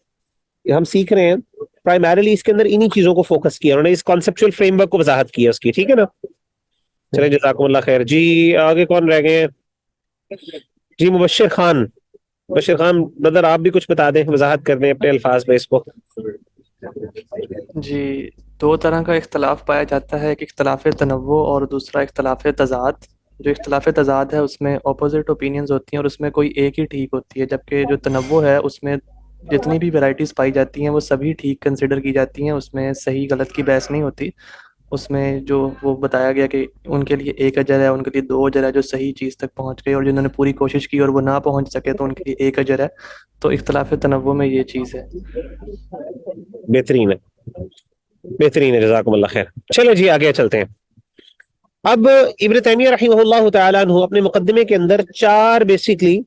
ہم سیکھ رہے ہیں، پرائمریلی اس کے اندر انہی چیزوں کو فوکس کیا، انہوں نے اس کانسیپچوئل فریم ورک کو وضاحت کی ہے اس کی، ٹھیک ہے نا. چلیں جزاکم اللہ خیر. جی آگے کون رہ گئے ہیں؟ جی مبشر خان برادر آپ بھی کچھ بتا دیں، وضاحت کر دیں اپنے الفاظ میں اس کو. جی دو طرح کا اختلاف پایا جاتا ہے، ایک اختلاف تنوع اور دوسرا اختلاف تضاد. جو اختلاف تضاد ہے اس میں اپوزٹ اوپینینز ہوتی ہیں اور اس میں کوئی ایک ہی ٹھیک ہوتی ہے، جبکہ جو تنوع ہے اس میں جتنی بھی ویرائٹیز پائی جاتی ہیں وہ سبھی ٹھیک کنسیڈر کی جاتی ہیں، اس میں صحیح غلط کی بحث نہیں ہوتی. اس میں جو وہ بتایا گیا کہ ان کے لیے ایک اجر ہے، ان کے لیے دو اجر ہے جو صحیح چیز تک پہنچ گئے، اور جنہوں نے پوری کوشش کی اور وہ نہ پہنچ سکے تو ان کے لیے ایک اجر ہے. تو اختلاف تنوع میں یہ چیز ہے. بہترین ہے، جزاکم اللہ خیر. چلو جی آگے چلتے ہیں. اب ابن تیمیہ رحمہ اللہ تعالیٰ عنہ اپنے مقدمے کے اندر چار بیسکلی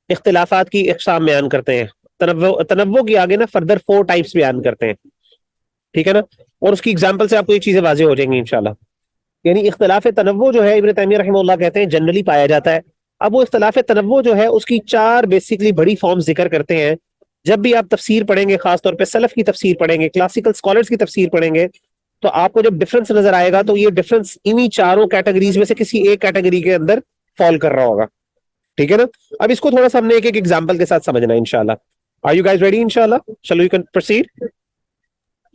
اختلافات کی اقسام بیان کرتے ہیں. تنوع کی آگے نا فردر 4 ٹائپس بیان کرتے ہیں، ٹھیک ہے نا. اور اس کی ایگزامپل سے آپ کو یہ چیزیں واضح ہو جائیں گی انشاءاللہ. یعنی اختلاف تنوع جو ہے ابن تیمیہ رحمہ اللہ کہتے ہیں جنرلی پایا جاتا ہے. اب وہ اختلاف تنوع جو ہے اس کی 4 بیسکلی بڑی فارم ذکر کرتے ہیں. جب بھی آپ تفسیر پڑھیں گے، خاص طور پہ سلف کی تفسیر پڑھیں گے، کلاسیکل اسکالرس کی تفسیر پڑھیں گے، تو آپ کو جب ڈفرنس نظر آئے گا تو یہ ڈفرنس انہی چاروں کیٹیگریز میں سے کسی ایک کیٹیگری کے اندر فال کر رہا ہوگا. ٹھیک ہے نا. اب اس کو تھوڑا سا ہم نے ایک ایک ایگزامپل کے ساتھ سمجھنا ہے انشاءاللہ. Are you guys ready انشاءاللہ؟ Shall we proceed?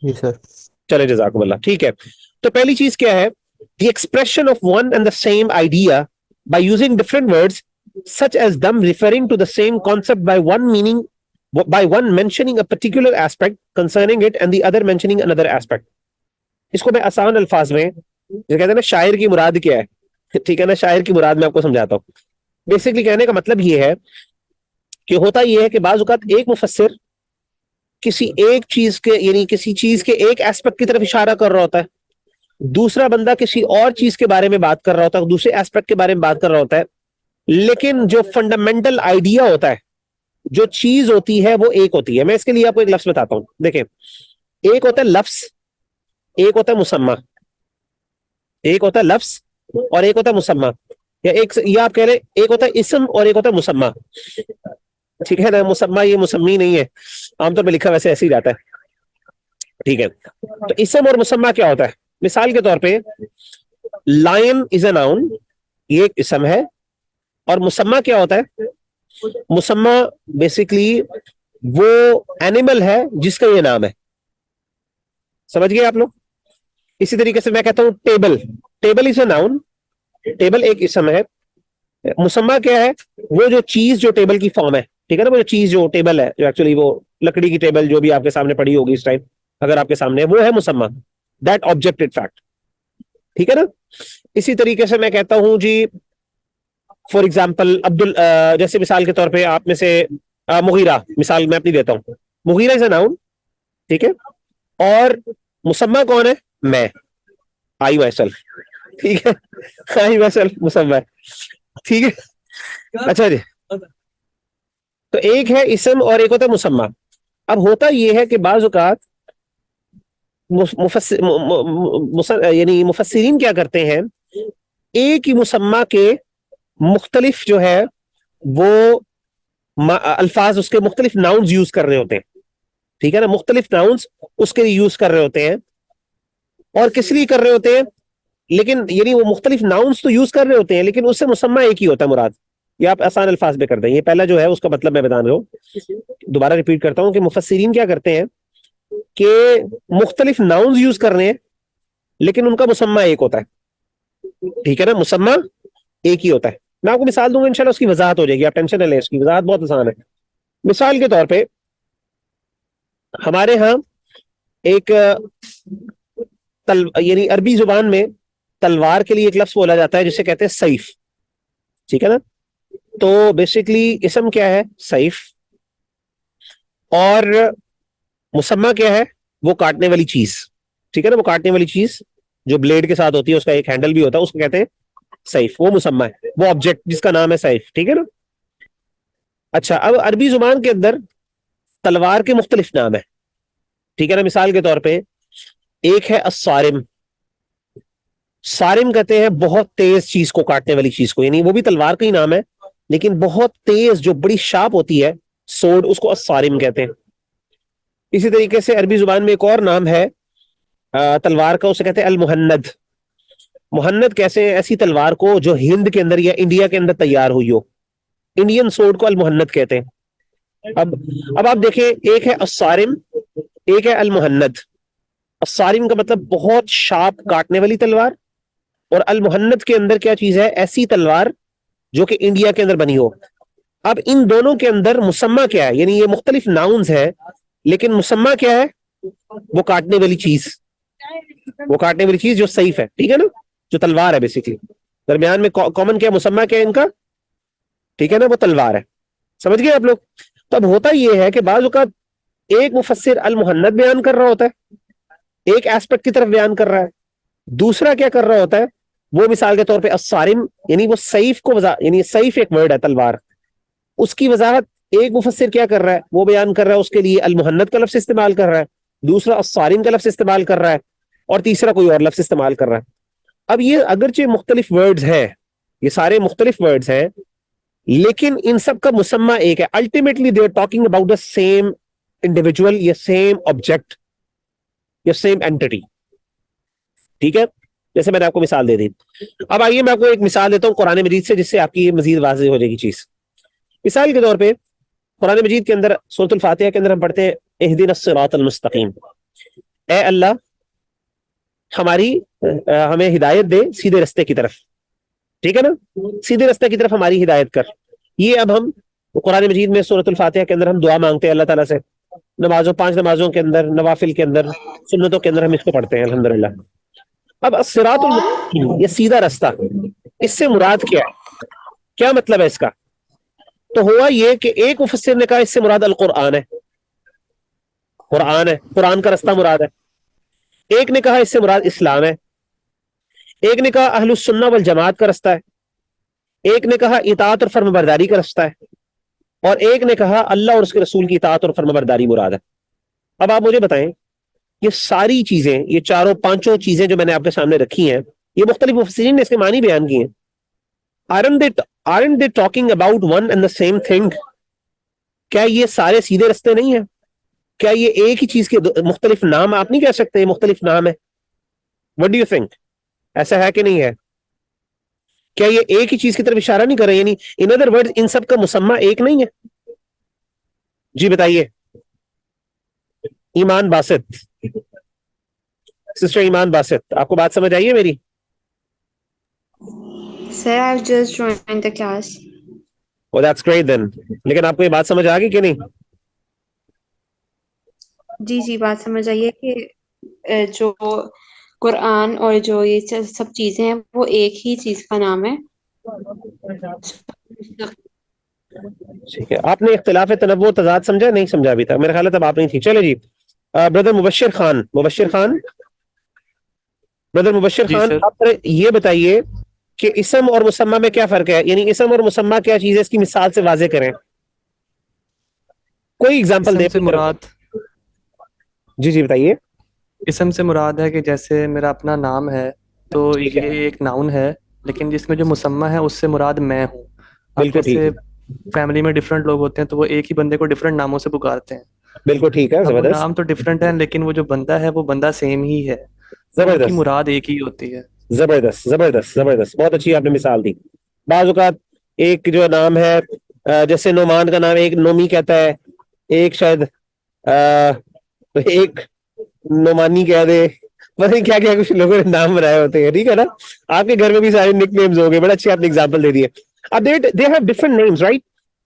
جی سر. چلے جزاکم اللہ. ٹھیک ہے. تو پہلی چیز کیا ہے؟ The expression of one and the same idea by using different words such as them referring to the same concept by one meaning, by one mentioning a particular aspect concerning it and the other mentioning another aspect. اس کو میں آسان الفاظ میں جو کہتے ہیں نا شاعر کی مراد کیا ہے, ٹھیک ہے نا, شاعر کی مراد میں آپ کو سمجھاتا ہوں. بیسکلی کہنے کا مطلب یہ ہے کہ ہوتا یہ ہے کہ بعض اوقات ایک مفسر کسی ایک چیز کے یعنی کسی چیز کے ایک ایسپیکٹ کی طرف اشارہ کر رہا ہوتا ہے, دوسرا بندہ کسی اور چیز کے بارے میں بات کر رہا ہوتا ہے, دوسرے ایسپیکٹ کے بارے میں بات کر رہا ہوتا ہے, لیکن جو فنڈامنٹل آئیڈیا ہوتا ہے, جو چیز ہوتی ہے وہ ایک ہوتی ہے. میں اس کے لیے آپ کو ایک لفظ بتاتا ہوں. دیکھیں, ایک ہوتا ہے لفظ, ایک ہوتا ہے مسمہ. ایک ہوتا ہے لفظ اور ایک ہوتا ہے مسمہ, یا آپ کہہ رہے ایک ہوتا ہے اسم اور ایک ہوتا ہے مسمہ. ٹھیک ہے نا, مسمہ یہ مسمی نہیں ہے, عام طور پہ لکھا ویسے ایسے ہی جاتا ہے. ٹھیک ہے, تو اسم اور مسمہ کیا ہوتا ہے؟ مثال کے طور پہ لائن از اے ناؤن, یہ ایک اسم ہے, اور مسمہ کیا ہوتا ہے؟ مسمہ بیسکلی وہ اینیمل ہے جس کا یہ نام ہے. سمجھ گئے آپ لوگ؟ اسی طریقے سے میں کہتا ہوں table, table is a noun, table ایک اسم ہے. مسمہ کیا ہے؟ وہ جو چیز جو ٹیبل کی فارم ہے. ٹھیک ہے نا, وہ جو چیز جو ٹیبل ہے, جو ایکچولی وہ لکڑی کی ٹیبل جو بھی آپ کے سامنے پڑی ہوگی اس ٹائم, اگر آپ کے سامنے, وہ ہے مسمہ, دیٹ آبجیکٹڈ فیکٹ. ٹھیک ہے نا. اسی طریقے سے میں کہتا ہوں جی فار ایگزامپل جیسے مثال کے طور پہ آپ میں سے مغیرہ, مثال میں اپنی دیتا ہوں, مغیرہ از اے ناؤن. ٹھیک ہے, اور مسمہ کون ہے؟ میں, آئی مائی سیلف. ٹھیک ہے, آئی مائی سیلف مسمہ ہے. ٹھیک ہے, اچھا جی. تو ایک ہے اسم اور ایک ہوتا ہے مسمہ. اب ہوتا یہ ہے کہ بعض اوقات یعنی مفسرین کیا کرتے ہیں, ایک ہی مسمہ کے مختلف جو ہے وہ الفاظ, اس کے مختلف ناؤنز یوز کر رہے ہوتے ہیں. ٹھیک ہے نا, مختلف ناؤنز اس کے لیے یوز کر رہے ہوتے ہیں. اور کس لیے کر رہے ہوتے ہیں؟ لیکن یعنی وہ مختلف ناؤنز تو یوز کر رہے ہوتے ہیں, لیکن اس سے مسمہ ایک ہی ہوتا ہے مراد. یہ آپ آسان الفاظ میں کر دیں. یہ پہلا جو ہے اس کا مطلب میں بتا رہا ہوں, دوبارہ ریپیٹ کرتا ہوں کہ مفسرین کیا کرتے ہیں کہ مختلف ناؤنز یوز کر رہے ہیں, لیکن ان کا مسمہ ایک ہوتا ہے. ٹھیک ہے نا, مسمہ ایک ہی ہوتا ہے. میں آپ کو مثال دوں گا انشاءاللہ, اس کی وضاحت ہو جائے گی, آپ ٹینشن نہ لیں, اس کی وضاحت بہت آسان ہے. مثال کے طور پہ ہمارے ہاں ایک یعنی عربی زبان میں تلوار کے لیے ایک لفظ بولا جاتا ہے جسے کہتے ہیں سیف. ٹھیک ہے نا. تو بیسکلی اسم کیا ہے؟ سیف. اور مسمہ کیا ہے؟ وہ کاٹنے والی چیز. ٹھیک ہے نا, وہ کاٹنے والی چیز جو بلیڈ کے ساتھ ہوتی ہے, اس کا ایک ہینڈل بھی ہوتا ہے, اس کو کہتے ہیں سیف. وہ مسمہ ہے, وہ آبجیکٹ جس کا نام ہے سیف. ٹھیک ہے نا. اچھا, اب عربی زبان کے اندر تلوار کے مختلف نام ہے. ٹھیک ہے نا. مثال کے طور پہ ایک ہے الصارم. صارم کہتے ہیں بہت تیز چیز کو کاٹنے والی چیز کو, یعنی وہ بھی تلوار کا ہی نام ہے, لیکن بہت تیز جو بڑی شارپ ہوتی ہے سوڈ, اس کو الصارم کہتے ہیں. اسی طریقے سے عربی زبان میں ایک اور نام ہے تلوار کا, اسے کہتے ہیں المہند. مہند کیسے؟ ایسی تلوار کو جو ہند کے اندر یا انڈیا کے اندر تیار ہوئی ہو, انڈین سوڈ کو المہند کہتے ہیں. اب آپ دیکھیں, ایک ہے الصارم, ایک ہے المہند. الصارم کا مطلب بہت شارپ کاٹنے والی تلوار, اور المہند کے اندر کیا چیز ہے؟ ایسی تلوار جو کہ انڈیا کے اندر بنی ہو. اب ان دونوں کے اندر مسمہ کیا ہے؟ یعنی یہ مختلف ناؤنز ہیں, لیکن مسمہ کیا ہے؟ وہ کاٹنے والی چیز, وہ کاٹنے والی چیز جو سیف ہے. ٹھیک ہے نا, جو تلوار ہے. بیسکلی درمیان میں کامن کیا مسمہ کیا ہے ان کا؟ ٹھیک ہے نا, وہ تلوار ہے. سمجھ گئے آپ لوگ؟ تو اب ہوتا یہ ہے کہ بعض اوقات ایک مفسر المہند بیان کر رہا ہوتا ہے, ایک ایسپیکٹ کی طرف بیان کر رہا ہے, دوسرا کیا کر رہا ہوتا ہے, وہ مثال کے طور پہ الصارم یعنی وہ سیف کو یعنی سیف ایک ورڈ ہے تلوار, اس کی وضاحت ایک مفسر کیا کر رہا ہے؟ وہ بیان کر رہا ہے, اس کے لیے المہند کا لفظ استعمال کر رہا ہے, دوسرا الصارم کا لفظ استعمال کر رہا ہے, اور تیسرا کوئی اور لفظ استعمال کر رہا ہے. اب یہ اگرچہ مختلف ورڈز ہیں, یہ سارے مختلف ورڈز ہیں, لیکن ان سب کا مسمہ ایک ہے. Ultimately they are talking about the same individual یا سیم آبجیکٹ یا سیم اینٹی. ٹھیک ہے, جیسے میں نے آپ کو مثال دے دی. اب آئیے میں آپ کو ایک مثال دیتا ہوں قرآن مجید سے, جس سے آپ کی مزید واضح ہو جائے گی چیز. مثال کے طور پہ قرآن مجید کے اندر سورۃ الفاتحہ کے اندر ہم پڑھتے ہیں اہدنا الصراط المستقیم, اے اللہ ہمیں ہدایت دے سیدھے رستے کی طرف. ٹھیک ہے نا, سیدھے رستے کی طرف ہماری ہدایت کر. یہ اب ہم قرآن مجید میں سورۃ الفاتحہ کے اندر ہم دعا مانگتے ہیں اللہ تعالیٰ سے, پانچ نمازوں کے اندر, نوافل کے اندر, سنتوں کے اندر ہم اس کو پڑھتے ہیں الحمدللہ. اب الصراط المستقیم, یہ سیدھا رستہ, اس سے مراد کیا ہے, کیا مطلب ہے اس کا؟ تو ہوا یہ کہ ایک مفسر نے کہا اس سے مراد القرآن ہے, قرآن ہے, قرآن کا رستہ مراد ہے. ایک نے کہا اس سے مراد اسلام ہے. ایک نے کہا اہل السنہ والجماعت کا رستہ ہے. ایک نے کہا اطاعت اور فرمانبرداری کا رستہ ہے. اور ایک نے کہا اللہ اور اس کے رسول کی اطاعت اور فرمانبرداری مراد ہے. اب آپ مجھے بتائیں, یہ ساری چیزیں, یہ چاروں پانچوں چیزیں جو میں نے آپ کے سامنے رکھی ہیں, یہ مختلف مفسرین نے اس کے معنی بیان کیے ہیں. Aren't they talking about one and the same thing? کیا یہ سارے سیدھے رستے نہیں ہیں؟ کیا یہ ایک ہی چیز کے مختلف نام آپ نہیں کہہ سکتے یہ مختلف نام ہے؟ What do you think? ایسا ہے کہ نہیں ہے؟ کیا یہ ایک ہی چیز کی طرف اشارہ نہیں کر رہے؟ یعنی in other words ان سب کا مسمى ایک نہیں ہے؟ جی بتائیے. ایمان باسط, سسٹر ایمان باسط, آپ کو بات سمجھ آئی ہے میری؟ Sir, I've just joined the class. Oh, that's great then. لیکن آپ کو یہ بات سمجھ آ گئی کہ نہیں؟ جی بات سمجھ آئیے کہ جو قرآن اور جو یہ سب چیزیں ہیں وہ ایک ہی چیز کا نام ہے. ٹھیک ہے, آپ نے اختلاف تنوع تضاد سمجھا نہیں سمجھا ابھی تک؟ میرا خیال ہے تب آپ نہیں تھی. چلے جی, بردر مبشر خان, بردر مبشر جی خان, سر. آپ یہ بتائیے کہ اسم اور مسمى میں کیا فرق ہے, یعنی اسم اور مسمى کیا چیز ہے, اس کی مثال سے واضح کریں, کوئی ایگزامپل دیں. اسم سے مراد جی بتائیے. اسم سے مراد ہے کہ جیسے میرا اپنا نام ہے تو ٹھیک یہ ہے, ایک ناؤن ہے, لیکن جس میں جو مسمى ہے اس سے مراد میں ہوں. اب بالکل ٹھیک جیسے ہے, فیملی میں ڈفرینٹ لوگ ہوتے ہیں تو وہ ایک ہی بندے کو ڈفرینٹ ناموں سے پکارتے ہیں. بالکل ٹھیک ہے, اب وہ زبردست نام تو ڈفرینٹ ہے لیکن وہ جو بندہ ہے وہ بندہ سیم ہی ہے, تو ان کی زبردست مراد ایک ہی ہوتی ہے. زبردست زبردست زبردست, بہت اچھی آپ نے مثال دی. بعض اوقات ایک جو نام ہے, جیسے نعمان کا نام ایک نومی کہتا ہے, ایک شاید ایک نعمانی کہہ دے, پتہ نہیں کیا کیا کچھ لوگوں نے نام بنائے ہوتے ہیں. ٹھیک ہے نا, آپ کے گھر میں بھی سارے نک نیمز ہو گئے, بڑا اچھی آپ نے ایگزامپل دے دی ہے. اب they have different names, right?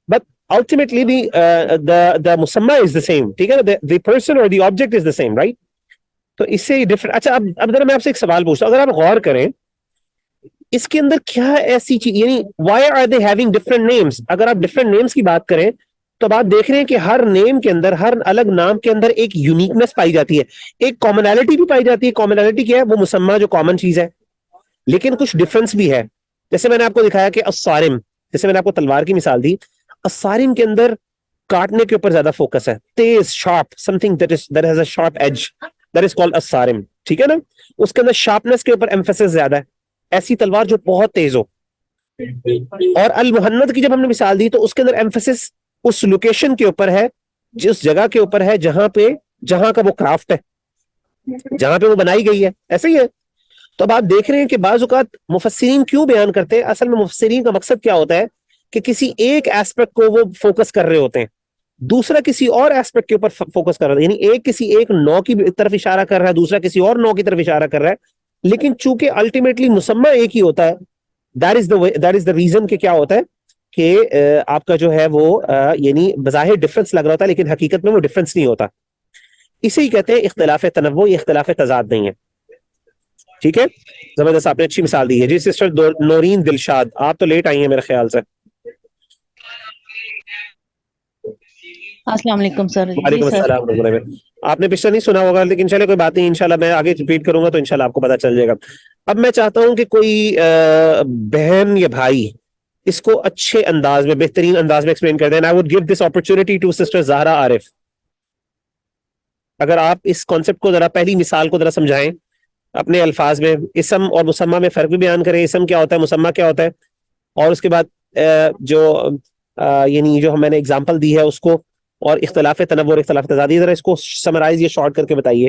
But ultimately the مسمى is the same. ٹھیک ہے نا, the person or the object is the same, right? تو اس سے ڈفرنٹ. اچھا اب ذرا میں آپ سے ایک سوال پوچھتا ہوں, اگر آپ غور کریں اس کے اندر کیا ایسی چیز, یعنی why are they having different names? اگر آپ ڈفرنٹ نیمز کی بات کریں تو اب آپ دیکھ رہے ہیں کہ ہر نیم کے اندر, ہر الگ نام کے اندر ایک یونیکنیس پائی جاتی ہے, ایک کامنالٹی بھی پائی جاتی ہے. کامنالٹی کیا ہے؟ وہ مسمى جو کامن چیز ہے, لیکن کچھ ڈفرنس بھی ہے. جیسے میں نے آپ کو دکھایا کہ الصارم, جیسے میں نے آپ کو تلوار کی مثال دی, الصارم کے اندر کاٹنے کے اوپر زیادہ فوکس ہے, تیز, sharp, something that has a sharp edge, that is called الصارم. ٹھیک ہے نا, اس کے اندر شارپنس کے اوپر ایمفیسس زیادہ ہے, ایسی تلوار جو بہت تیز ہو. اور المہند کی جب ہم نے مثال دی تو اس کے اندر ایمفیسس اس لوکیشن کے اوپر ہے, جس جگہ کے اوپر ہے جہاں کا وہ کرافٹ ہے, جہاں پہ وہ بنائی گئی ہے. ایسے ہی ہے. تو اب آپ دیکھ رہے ہیں کہ بعض اوقات مفسرین کیوں بیان کرتے ہیں, اصل میں مفسرین کا مقصد کیا ہوتا ہے کہ کسی ایک ایسپیکٹ کو وہ فوکس کر رہے ہوتے ہیں, دوسرا کسی اور ایسپیکٹ کے اوپر فوکس کر رہا ہے, یعنی ایک کسی ایک نو کی طرف اشارہ کر رہا ہے, دوسرا کسی اور نو کی طرف اشارہ کر رہا ہے, لیکن چونکہ الٹیمیٹلی مسمى ایک ہی ہوتا ہے. دیٹ از دا ریزن کہ کیا ہوتا ہے کہ آپ کا جو ہے وہ یعنی بظاہر ڈفرنس لگ رہا ہوتا ہے لیکن حقیقت میں وہ ڈفرنس نہیں ہوتا. اسے ہی کہتے ہیں اختلاف تنوع, یہ اختلاف تضاد نہیں ہے. ٹھیک ہے, زبردست, آپ نے اچھی مثال دی ہے. جی سسٹر نورین دلشاد, آپ تو لیٹ آئی ہیں میرے خیال سے. السلام علیکم سر. وعلیکم السلام ورحمۃ اللہ. آپ نے پچھلا نہیں سنا ہوگا لیکن چلے کوئی بات نہیں, انشاءاللہ میں آگے ریپیٹ کروں گا تو انشاءاللہ آپ کو پتہ چل جائے گا. اب میں چاہتا ہوں کہ کوئی بہن یا بھائی اس کو اچھے انداز میں, بہترین انداز میں ایکسپلین کر دیں. I would give this opportunity to sister Zahra عارف. اگر آپ اس کانسیپٹ کو ذرا, پہلی مثال کو ذرا سمجھائیں اپنے الفاظ میں, اسم اور مسمى میں فرق بھی بیان کریں, اسم کیا ہوتا ہے, مسمى کیا ہوتا ہے, اور اس کے بعد جو یعنی جو میں نے اگزامپل دی ہے اس کو, اور اختلاف تنوع اور اختلاف تضاد, ذرا اس کو سمرائز یا شارٹ کر کے بتائیے.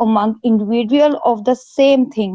among individual of the same thing।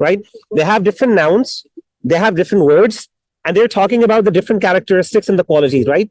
right? They have different nouns, they have different words, and they're talking about the different characteristics and the qualities, right?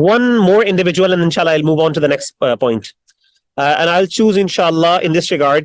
One more individual and inshallah I'll move on to the next point. And I'll choose inshallah in this regard.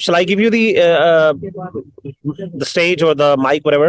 shall I give you the stage or the mic whatever,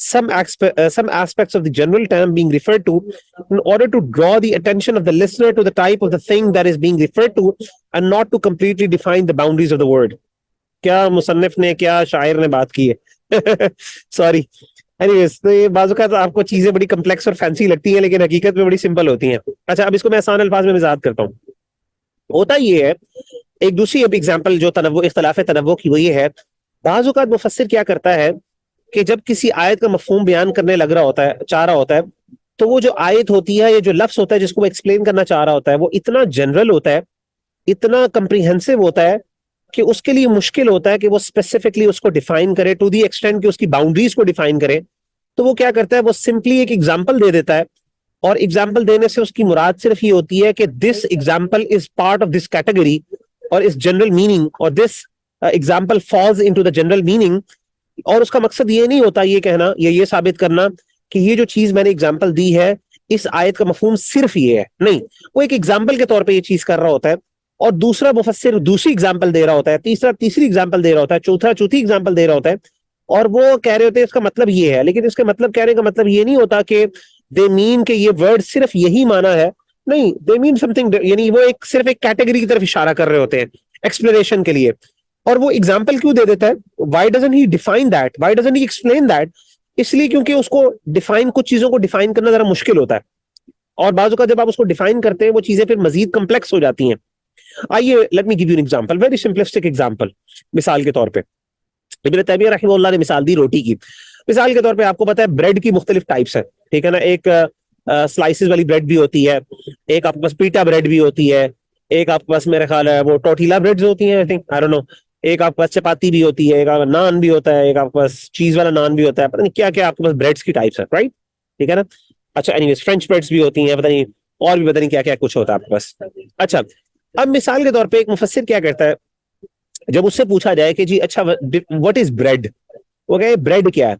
some aspects of the general term being referred to in order to draw the attention of the listener to the type of the thing that is being referred to and not to completely define the boundaries of the word. کیا مصنف نے کیا شاعر نے بات کی ہے sorry. Anyways, تو یہ بعض اوقات آپ کو چیزیں بڑی کمپلیکس اور فینسی لگتی ہیں لیکن حقیقت میں بڑی سمپل ہوتی ہیں. اچھا اب اس کو میں آسان الفاظ میں وضاحت کرتا ہوں. ہوتا یہ ہے ایک دوسری اب ایگزامپل جو تنوع اختلاف تنوع کی وہ یہ ہے بعض اوقات مفسر کیا کرتا ہے کہ جب کسی آیت کا مفہوم بیان کرنے لگ رہا ہوتا ہے چاہ رہا ہوتا ہے تو وہ جو آیت ہوتی ہے یا جو لفظ ہوتا ہے جس کو وہ ایکسپلین کرنا چاہ رہا ہوتا ہے وہ اتنا جنرل ہوتا ہے اتنا کمپریہنسو ہوتا ہے کہ اس کے لیے مشکل ہوتا ہے کہ وہ اسپیسیفکلی اس کو ڈیفائن کرے ٹو دی ایکسٹینٹ کہ اس کی باؤنڈریز کو ڈیفائن کرے. تو وہ کیا کرتا ہے وہ سمپلی ایک ایگزامپل دے دیتا ہے اور ایگزامپل دینے سے اس کی مراد صرف یہ ہوتی ہے کہ this example is part of this category اور اس جنرل میننگ اور this example falls into the general meaning. اور اس کا مقصد یہ نہیں ہوتا یہ کہنا یا یہ ثابت کرنا کہ یہ جو چیز میں نے ایگزامپل دی ہے اس آیت کا مفہوم صرف یہ ہے. نہیں, وہ ایک ایگزامپل کے طور پہ یہ چیز کر رہا ہوتا ہے اور دوسرا مفسر دوسری ایگزامپل دے رہا ہوتا ہے, تیسرا تیسری ایگزامپل دے رہا ہوتا ہے, چوتھا چوتھی ایگزامپل دے رہا ہوتا ہے اور وہ کہہ رہے ہوتے ہیں اس کا مطلب یہ ہے. لیکن اس کے مطلب کہنے کا مطلب یہ نہیں ہوتا کہ دے مین کہ یہ ورڈ صرف یہی مانا ہے. نہیں, دے مین سم تھنگ, یعنی وہ صرف ایک کیٹیگری کی طرف اشارہ کر رہے ہوتے ہیں ایکسپلینیشن کے لیے. اور وہ ایگزامپل کیوں دے دیتا ہے؟ Why doesn't he define that, why doesn't he explain that? اس لیے کیونکہ اس کو ڈیفائن کچھ چیزوں کو ڈیفائن کرنا ذرا مشکل ہوتا ہے اور بعض اوقات جب آپ اس کو ڈیفائن کرتے ہیں وہ چیزیں پھر مزید کمپلیکس ہو جاتی ہیں. آئیے let me give you an example, very simplistic example. مثال کے طور پہ ابن تیمیہ رحمہ اللہ نے مثال دی روٹی کی. مثال کے طور پہ آپ کو پتا ہے بریڈ کی مختلف ٹائپس ہیں, ٹھیک ہے نا. ایک سلائسز والی بریڈ بھی ہوتی ہے, ایک آپ کے پاس پیٹا بریڈ بھی ہوتی ہے, ایک آپ کے پاس میرا خیال ہے وہ ٹورٹیلا بریڈز ہوتی ہیں, I think, I don't know, ایک آپ کے پاس چپاتی بھی ہوتی ہے, ایک آپ نان بھی ہوتا ہے, ایک آپ کے پاس چیز والا نان بھی ہوتا ہے, پتہ نہیں کیا کیا آپ کے پاس بریڈس کی ٹائپس ہیں, رائٹ, ٹھیک ہے نا. اچھا اینی ویز فرینچ بریڈس بھی ہوتی ہیں, پتہ نہیں اور بھی پتہ نہیں کیا کیا کچھ ہوتا ہے آپ کے پاس. اچھا اب مثال کے طور پہ ایک مفسر کیا کرتا ہے جب اس سے پوچھا جائے کہ جی اچھا وٹ از بریڈ, وہ کہے بریڈ کیا ہے,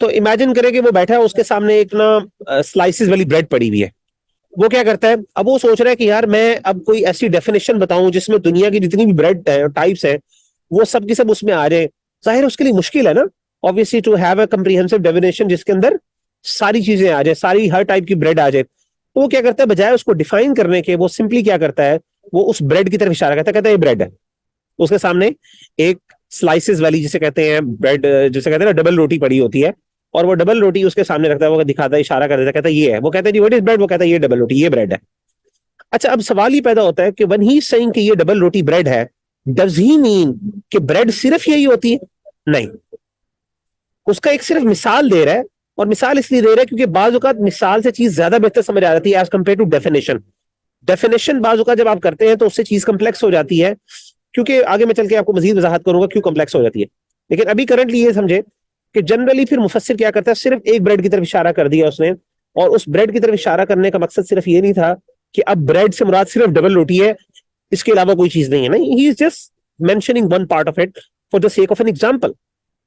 تو امیجن کرے کہ وہ بیٹھا ہے اس کے سامنے ایک نا سلائسز والی بریڈ پڑی ہوئی ہے. وہ کیا کرتا ہے اب وہ سوچ رہا ہے کہ یار میں اب کوئی ایسی ڈیفینیشن بتاؤں جس میں دنیا کی جتنی بھی بریڈ ٹائپس ہیں وہ سب کی سب اس میں آ جائے. ظاہر اس کے لیے مشکل ہے نا obviously to have a comprehensive definition جس کے اندر ساری چیزیں آ جائے, ساری ہر ٹائپ کی بریڈ آ جائے. تو وہ کیا کرتا ہے بجائے اس کو ڈیفائن کرنے کے وہ سمپلی کیا کرتا ہے وہ اس بریڈ کی طرف اشارہ کرتا ہے, کہتا ہے یہ بریڈ ہے. اس کے سامنے ایک سلائسز والی جسے کہتے ہیں بریڈ, جسے کہتے ہیں نا ڈبل روٹی پڑی ہوتی ہے اور وہ ڈبل روٹی اس کے سامنے رکھتا ہے, وہ دکھاتا ہے اشارہ کر دیتا ہے, کہتا ہے یہ ہے. وہ کہتا ہے جی وٹ از بریڈ, وہ کہتا ہے یہ ڈبل روٹی, یہ بریڈ ہے. اچھا اب سوال ہی پیدا ہوتا ہے کہ when he is saying کہ یہ ڈبل روٹی بریڈ ہے, does he mean کہ بریڈ صرف یہی ہوتی ہے؟ نہیں, اس کا ایک صرف مثال دے رہا ہے اور مثال اس لیے دے رہا ہے کیونکہ بعض اوقات مثال سے چیز زیادہ بہتر سمجھ آ جاتی ہے as compare to definition. Definition بعض اوقات جب آپ کرتے ہیں تو اس سے چیز کمپلیکس ہو جاتی ہے, کیونکہ آگے میں چل کے آپ کو مزید وضاحت کروں گا کیوں کمپلیکس ہو جاتی ہے. لیکن ابھی کرنٹلی یہ سمجھے کہ جنرلی پھر مفسر کیا کرتا ہے صرف ایک بریڈ کی طرف اشارہ کر دیا اس نے, اور اس بریڈ کی طرف اشارہ کرنے کا مقصد صرف یہ نہیں تھا کہ اب بریڈ سے مراد صرف ڈبل روٹی ہے, اس کے علاوہ کوئی چیز نہیں ہے. نہیں, he is just mentioning one part of it for the sake of an example,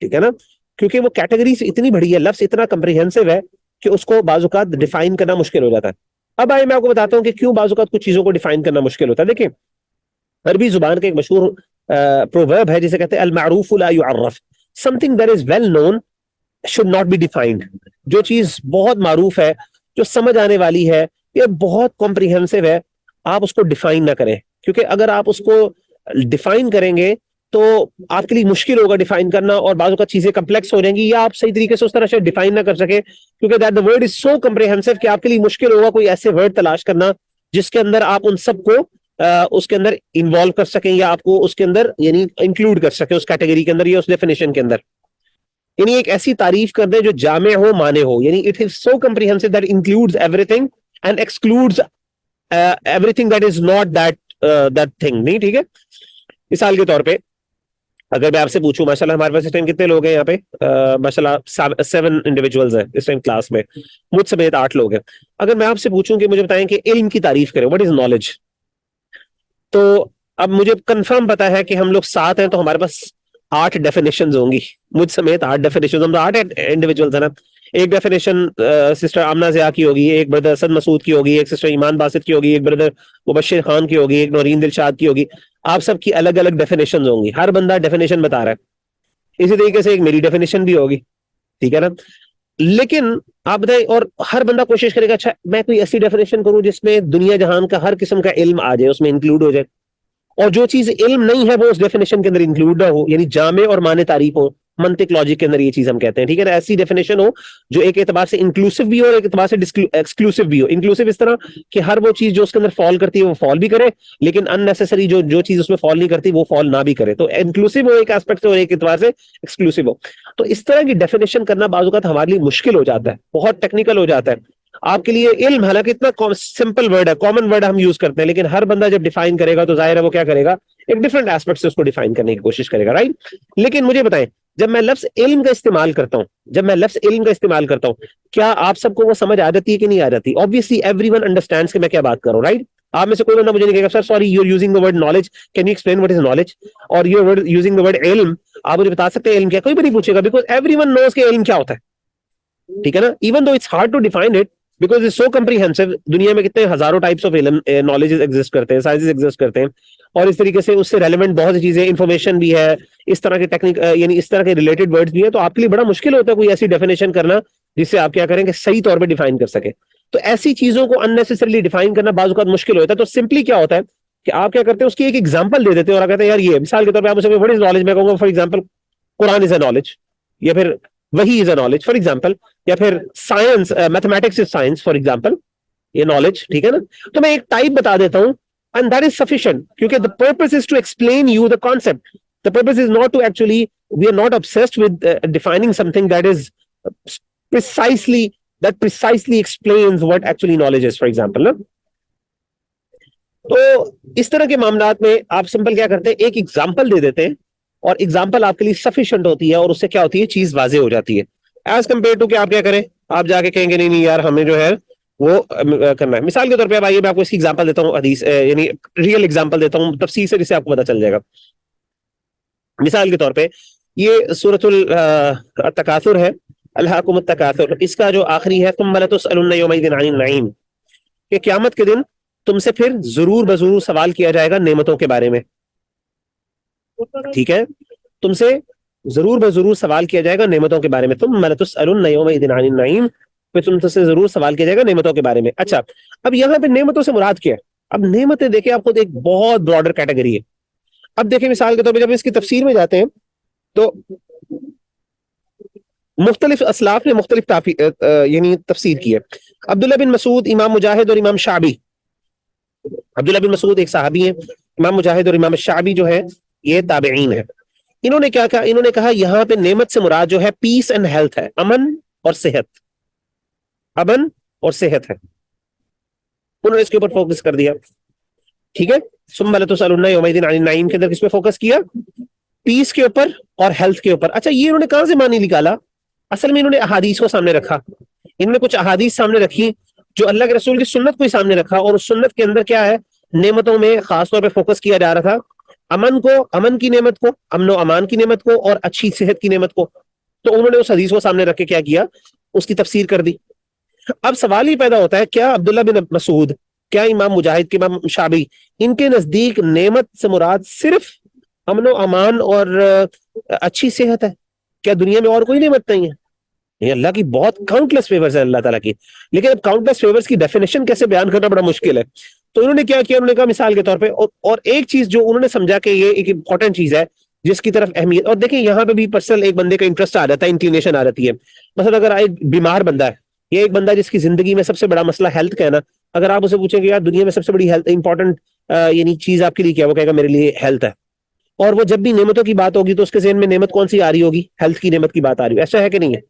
ٹھیک ہے نا, کیونکہ وہ کیٹیگری اتنی بڑی ہے, لفظ اتنا کمپریہنسو ہے کہ اس کو بعض اوقات ڈیفائن کرنا مشکل ہو جاتا ہے. اب آئے میں آپ کو بتاتا ہوں کہ کیوں بعض اوقات کچھ چیزوں کو ڈیفائن کرنا مشکل ہوتا ہے. دیکھیں عربی زبان کا ایک مشہور پروورب ہے جسے کہتے ہیں المعروف لا يعرف, something that is well known should not be defined. جو چیز بہت معروف ہے, جو سمجھ آنے والی ہے, یہ بہت کمپریہنسو ہے, آپ اس کو ڈیفائن نہ کریں, کیونکہ اگر آپ اس کو ڈیفائن کریں گے تو آپ کے لیے مشکل ہوگا ڈیفائن کرنا اور بعض اوقات چیزیں کمپلیکس ہو جائیں گی, یا آپ صحیح طریقے سے اس طرح سے ڈیفائن نہ کر سکے کیونکہ that the word is so comprehensive کہ آپ کے لیے مشکل ہوگا کوئی ایسے ورڈ تلاش کرنا جس کے اندر آپ ان سب کو اس کے اندر انوالو کر سکیں یا آپ کو اس کے اندر یعنی انکلوڈ کر سکیں اس کیٹیگری کے اندر یا اس ڈیفینیشن کے اندر. یعنی ایک ایسی تعریف کر دیں جو جامع ہو, مانے ہو, یعنی it is so comprehensive that includes everything and excludes everything that is not that thing. نہیں, ٹھیک ہے. مثال کے طور پہ اگر میں آپ سے پوچھوں, ماشاءاللہ ہمارے پاس اس ٹائم کتنے لوگ ہیں یہاں پہ, ماشاءاللہ 7 انڈیویجولز ہیں اس ٹائم کلاس میں, مجھ سمیت 8 لوگ ہیں. اگر میں آپ سے پوچھوں کہ مجھے بتائیں کہ علم کی تعریف کریں, واٹ از نالج, تو اب مجھے کنفرم پتا ہے کہ ہم لوگ 7 ہیں تو ہمارے پاس 8 ڈیفینیشنز ہوں گی, مجھ سمیت 8 ڈیفینیشنز, ہم تو 8 انڈیویجولز ہیں نا. ایک ڈیفینیشن سسٹر آمنہ ضیاء کی ہوگی, ایک بردر اسد مسعود کی ہوگی, ایک سسٹر ایمان باسط کی ہوگی, ایک بردر مبشر خان کی ہوگی, ایک نورین دلشاد کی ہوگی. آپ سب کی الگ الگ ڈیفینیشنز ہوں گی, ہر بندہ ڈیفینیشن بتا رہا ہے. اسی طریقے سے ایک میری ڈیفینیشن بھی ہوگی, ٹھیک ہے نا. لیکن آپ بتائیں, اور ہر بندہ کوشش کرے گا اچھا میں کوئی ایسی ڈیفینیشن کروں جس میں دنیا جہان کا ہر قسم کا علم آ جائے, اس میں انکلوڈ ہو جائے, اور جو چیز علم نہیں ہے وہ اس ڈیفینیشن کے اندر انکلوڈ نہ ہو, یعنی جامع اور معنی تعریف ہو, منطق لاجک کے اندر یہ چیز ہم کہتے ہیں, ٹھیک ہے نا. ایسی ڈیفینیشن ہو جو ایک اعتبار سے انکلوسیو بھی ہو اور ایک اعتبار سے ایکسکلوسیو بھی ہو. انکلوسیو اس طرح کہ ہر وہ چیز جو اس کے اندر فال کرتی ہے وہ فال بھی کرے, لیکن ان نیسیسری جو چیز اس میں فال نہیں کرتی وہ فال نہ بھی کرے. تو انکلوسیو ہو ایک ایسپیکٹ سے اور ایک اعتبار سے ایکسکلوسیو ہو. تو اس طرح کی ڈیفینیشن کرنا بعض اوقات ہمارے لیے مشکل ہو جاتا ہے, بہت ٹیکنیکل ہو جاتا ہے. آپ کے لیے علم حالانکہ اتنا سمپل ورڈ ہے, کامن ورڈ ہم یوز کرتے ہیں, لیکن ہر بندہ جب ڈیفائن کرے گا تو ظاہر ہے وہ کیا کرے گا, ایک ڈفرنٹ ایسپیکٹ سے اس کو ڈیفائن کرنے کی کوشش کرے گا, رائٹ. لیکن مجھے بتائیں, جب میں لفظ علم کا استعمال کرتا ہوں, کیا آپ سب کو وہ سمجھ آ جاتی ہے کہ نہیں آ جاتی؟ Obviously everyone understands کہ میں کیا بات کر رہا ہوں, رائٹ. آپ میں سے کوئی بندہ مجھے نہیں کہے گا sir sorry you are using the word knowledge, can you explain what is knowledge, اور you are using the word علم, آپ مجھے بتا سکتے ہیں علم کیا؟ کوئی بھی نہیں پوچھے گا, بیکاز ایوری ون نوز کہ علم کیا ہوتا ہے, ٹھیک ہے نا. Even though it's hard to define it because it's so comprehensive. دنیا میں کتنے ہزاروں ٹائپس آف علم نالجز ایگزسٹ کرتے ہیں, سائنسز ایگزسٹ کرتے ہیں, اور اس طریقے سے اس سے ریلیونٹ بہت سی چیزیں, انفارمیشن بھی ہے, اس طرح کے ٹیکنیک یعنی اس طرح کے ریلیٹڈ ورڈز بھی ہیں. تو آپ کے لیے بڑا مشکل ہوتا ہے کوئی ایسی ڈیفینیشن کرنا جس سے آپ کیا کریں کہ صحیح طور پہ ڈیفائن کر سکیں. تو ایسی چیزوں کو اننیسیسریلی ڈیفائن کرنا بعض اوقات مشکل ہوتا ہے. تو سمپلی کیا ہوتا ہے کہ آپ کیا کرتے ہیں, اس کی ایک ایگزامپل دے دیتے ہیں اور کہتے ہیں یار یہ مثال کے طور پہ آپ اسے واٹ از نالج, میں کہوں گا for example Quran is a knowledge, یا پھر وہی is a knowledge for example, یا پھر science mathematics is science for example, یہ نالج, ٹھیک ہے نا. تو میں ایک ٹائپ بتا دیتا ہوں and that is sufficient کیونکہ the purpose is to explain you the concept. The purpose is not to actually, we are not obsessed with defining something that is precisely explains what actually knowledge is, for example, نا. تو اس طرح کے معاملات میں آپ simple کیا کرتے ہیں, ایک ایگزامپل دے دیتے ہیں, اور ایگزامپل آپ کے لیے سفیشینٹ ہوتی ہے, اور اس سے کیا ہوتی ہے, چیز واضح ہو جاتی ہے, ایز کمپیئر ٹو کہ آپ کیا کریں, آپ جا کے کہیں گے نہیں یار ہمیں جو ہے وہ کرنا ہے. مثال کے طور پہ اب آئیے میں آپ کو اس کی ایگزامپل دیتا ہوں, حدیث یعنی ریئل ایگزامپل دیتا ہوں تفصیل سے, جس سے آپ کو پتہ چل جائے گا. مثال کے طور پہ یہ سورۃ التکاثر ہے, الہاکم التکاثر, اس کا جو آخری ہے ثم لتسألن یومئذ عن النعیم, کہ قیامت کے دن تم سے پھر ضرور بضرور سوال کیا جائے گا نعمتوں کے بارے میں, ٹھیک ہے, تم سے ضرور بضرور سوال کیا جائے گا نعمتوں کے بارے میں. ثم لتسألن یومئذ عن النعیم, پھر تم سے ضرور سوال کیا جائے گا نعمتوں کے بارے میں. اچھا اب یہاں پہ نعمتوں سے مراد کیا ہے؟ اب نعمتیں دیکھیں آپ خود ایک بہت براڈر کیٹیگری ہے. اب دیکھیں مثال کے طور پہ جب اس کی تفسیر میں جاتے ہیں تو مختلف اسلاف نے مختلف یعنی تفسیر کی ہے. عبداللہ بن مسعود, امام مجاہد اور امام شعبی. عبداللہ بن مسعود ایک صحابی ہیں, امام مجاہد اور امام شعبی جو ہے یہ تابعین ہیں. انہوں نے کیا کہا, انہوں نے کہا یہاں پہ نعمت سے مراد جو ہے پیس اینڈ ہیلتھ ہے, امن اور صحت, امن اور صحت ہے. انہوں نے اس کے اوپر فوکس کر دیا, ٹھیک ہے. ثم لتسألن یومئذ عن النعیم کے اندر کس پہ فوکس کیا, پیس کے اوپر اور ہیلتھ کے اوپر. اچھا یہ انہوں نے کہاں سے معنی نکالا؟ اصل میں انہوں نے احادیث کو سامنے رکھا, انہوں نے کچھ احادیث سامنے رکھی جو اللہ کے رسول کی سنت کو ہی سامنے رکھا, اور اس سنت کے اندر کیا ہے, نعمتوں میں خاص طور پہ فوکس کیا جا رہا تھا, امن کو, امن کی نعمت کو, امن و امان کی نعمت کو, اور اچھی صحت کی نعمت کو. تو انہوں نے اس حدیث کو سامنے رکھ کے کیا کیا, اس کی تفسیر کر دی. اب سوال ہی پیدا ہوتا ہے, کیا عبداللہ بن مسعود, کیا امام مجاہد کے امام شعبی, ان کے نزدیک نعمت سے مراد صرف امن و امان اور اچھی صحت ہے؟ کیا دنیا میں اور کوئی نعمت نہیں ہے؟ یہ اللہ کی بہت کاؤنٹلیس فیورز ہیں اللہ تعالیٰ کی, لیکن اب کاؤنٹلیس فیورز کی ڈیفینیشن کیسے بیان کرنا بڑا مشکل ہے. تو انہوں نے کیا کیا, انہوں نے کہا مثال کے طور پہ, اور ایک چیز جو انہوں نے سمجھا کہ یہ ایک امپورٹنٹ چیز ہے جس کی طرف اہمیت, اور دیکھیں یہاں پہ بھی پرسنل ایک بندے کا انٹرسٹ آ جاتا ہے, انکلینیشن آ جاتی ہے. مثلا اگر ایک بیمار بندہ ہے, یہ ایک بندہ جس کی زندگی میں سب سے بڑا مسئلہ ہیلتھ کا ہے نا, اگر آپ اسے پوچھیں کہ یار دنیا میں سب سے بڑی ہیلتھ امپورٹنٹ یعنی چیز آپ کے لیے کیا, وہ کہے گا میرے لیے ہیلتھ ہے. اور وہ جب بھی نعمتوں کی بات ہوگی تو اس کے ذہن میں نعمت کون سی آ رہی ہوگی, ہیلتھ کی نعمت کی بات آ رہی ہے. ایسا ہے کہ نہیں ہے؟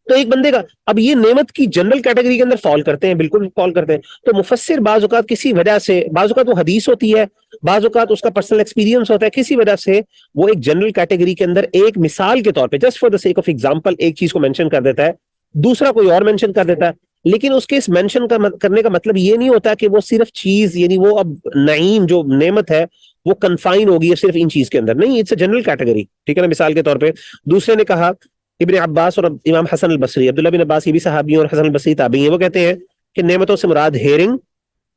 تو ایک بندے کا اب یہ نعمت کی جنرل کیٹیگری کے اندر فال کرتے ہیں, بالکل فال کرتے ہیں. تو مفسر بعض اوقات کسی وجہ سے, بعض اوقات وہ حدیث ہوتی ہے, بعض اوقات اس کا پرسنل ایکسپیرینس ہوتا ہے, کسی وجہ سے وہ ایک جنرل کیٹیگری کے اندر ایک مثال کے طور پہ just for the sake of example ایک چیز کو مینشن کر دیتا ہے, دوسرا کوئی اور مینشن کر دیتا ہے. لیکن اس کے اس مینشن کرنے کا مطلب یہ نہیں ہوتا کہ وہ صرف چیز یعنی وہ اب نعیم جو نعمت ہے وہ کنفائن ہوگی ہے صرف ان چیز کے اندر, نہیں, اٹس اے جنرل کیٹیگری, ٹھیک ہے نا. مثال کے طور پہ دوسرے نے کہا, ابن عباس اور امام حسن البصری, عبداللہ بن عباس یہ بھی صحابی ہیں اور حسن البصری تابعی ہیں, وہ کہتے ہیں کہ نعمتوں سے مراد hearing,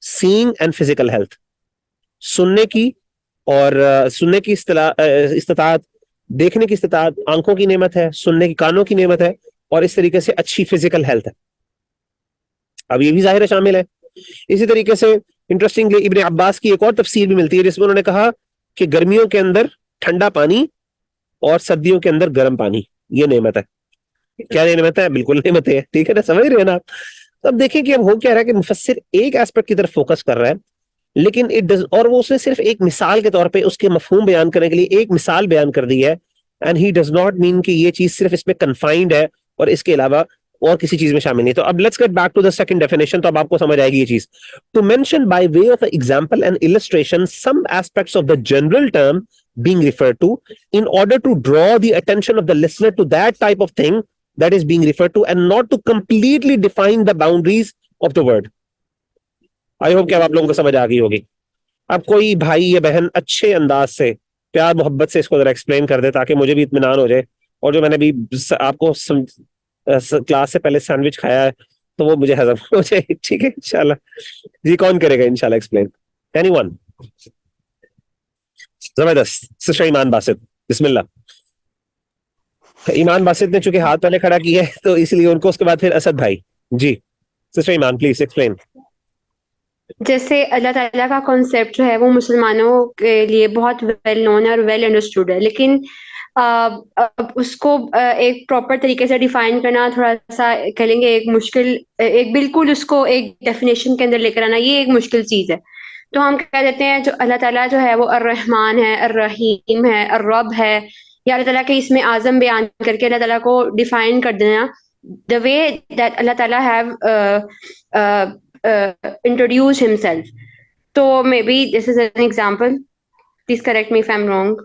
seeing and physical health, سننے کی اور سننے کی استطاعت, دیکھنے کی استطاعت, آنکھوں کی نعمت ہے, سننے کی کانوں کی نعمت ہے, اور اس طریقے سے اچھی فزیکل ہیلتھ ہے. اب یہ بھی ظاہر شامل ہے. اسی طریقے سے انٹرسٹنگلی ابن عباس کی ایک اور تفسیر بھی ملتی ہے جس میں انہوں نے کہا کہ گرمیوں کے اندر ٹھنڈا پانی اور سردیوں کے اندر گرم پانی یہ نعمت ہے. کیا نعمت ہے؟ بالکل نعمت ہے. ٹھیک ہے نا, سمجھ رہے ہیں نا آپ. اب دیکھیں کہ اب ہو کیا رہا ہے کہ مفسر ایک ایسپیکٹ کی طرف فوکس کر رہا ہے لیکن اور وہ اس نے صرف ایک مثال کے طور پہ اس کے مفہوم بیان کرنے کے لیے ایک مثال بیان کر دی ہے, and he does not mean کہ یہ چیز صرف اس میں کنفائنڈ ہے اور اس کے علاوہ اور کسی چیز میں شامل نہیں. تو اب let's get back to the second definition. تو اب آپ کو سمجھ آئے گی یہ چیز. To mention by way of example and illustration some aspects of the general term being referred to in order to draw the attention of the listener to that type of thing that is being referred to and not to completely define the boundaries of the word. I hope کہ اب آپ لوگوں کو سمجھ آ گئی ہوگی. اب کوئی بھائی یا بہن اچھے انداز سے پیار محبت سے اس کو ذرا ایکسپلین کر دے تاکہ مجھے بھی اطمینان ہو جائے, اور جو میں نے بھی آپ کو کلاس سے پہلے سینڈوچ کھایا ہے تو وہ مجھے ہضم ہو جائے. ٹھیک ہے انشاءاللہ. جی کون کرے گا انشاءاللہ ایکسپلین؟ Any one? زبردست. سسٹر ایمان باسط, بسم اللہ. ایمان باسط نے چونکہ ہاتھ پہلے کھڑا کیا ہے تو اس لیے ان کو, اس کے بعد پھر اسد بھائی. جی سسٹر ایمان پلیز ایکسپلین. جیسے اللہ تعالیٰ کا کانسیپٹ جو ہے وہ مسلمانوں کے لیے بہت ویل نون ہے اور ویل انڈرسٹوڈ ہے, لیکن اس کو ایک پراپر طریقے سے ڈیفائن کرنا تھوڑا سا کہہ لیں گے ایک مشکل, ایک بالکل اس کو ایک ڈیفینیشن کے اندر لے کر آنا یہ ایک مشکل چیز ہے. تو ہم کہہ دیتے ہیں جو اللہ تعالیٰ جو ہے وہ الرحمن ہے, الرحیم ہے, الرب ہے, یا اللہ تعالیٰ کے اس میں اعظم بیان کر کے اللہ تعالیٰ کو ڈیفائن کر دینا the way that اللہ تعالیٰ have introduce himself. So maybe this is an example. Please correct me if I'm wrong.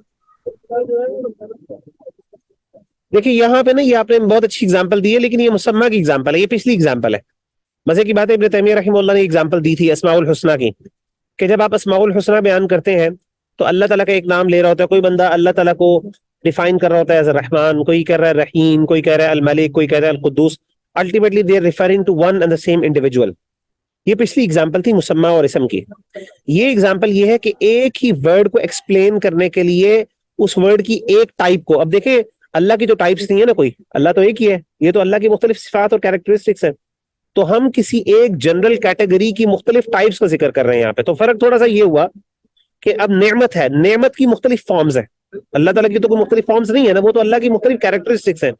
دیکھیے یہاں پہ نا یہ آپ نے بہت اچھی اگزامپل دی ہے, لیکن یہ مسمہ کی اگزامپل ہے, یہ پچھلی اگزامپل ہے. مزے کی بات ہے ابن تیمیہ رحمہ اللہ نے اگزامپل دی تھی اسماء الحسنہ کی, کہ جب آپ اسماء الحسنہ بیان کرتے ہیں تو اللہ تعالیٰ کا ایک نام لے رہا ہوتا ہے. کوئی بندہ اللہ تعالیٰ کو ڈیفائن کر رہا ہوتا ہے ایز الرحمن, کوئی کہہ رہا ہے رحیم, کوئی کہہ رہا ہے الملک, کوئی کہہ رہا ہے القدوس. Ultimately they are referring to one and the same individual. یہ پچھلی اگزامپل تھی مسمہ اور اسم کی. یہ اگزامپل یہ ہے کہ ایک ہی ورڈ کو ایکسپلین کرنے کے لیے اس ورڈ کی ایک ٹائپ کو, اب دیکھیں اللہ کی جو ٹائپس نہیں ہے نا, کوئی اللہ تو ایک ہی ہے, یہ تو اللہ کی مختلف صفات اور کیریکٹرسٹکس ہیں. تو ہم کسی ایک جنرل کیٹیگری کی مختلف ٹائپس کا ذکر کر رہے ہیں یہاں پہ. تو فرق تھوڑا سا یہ ہوا کہ اب نعمت ہے, نعمت کی مختلف فارمز ہیں. اللہ تعالیٰ کی تو کوئی مختلف فارمز نہیں ہے نا, وہ تو اللہ کی مختلف کیریکٹرسٹکس ہیں.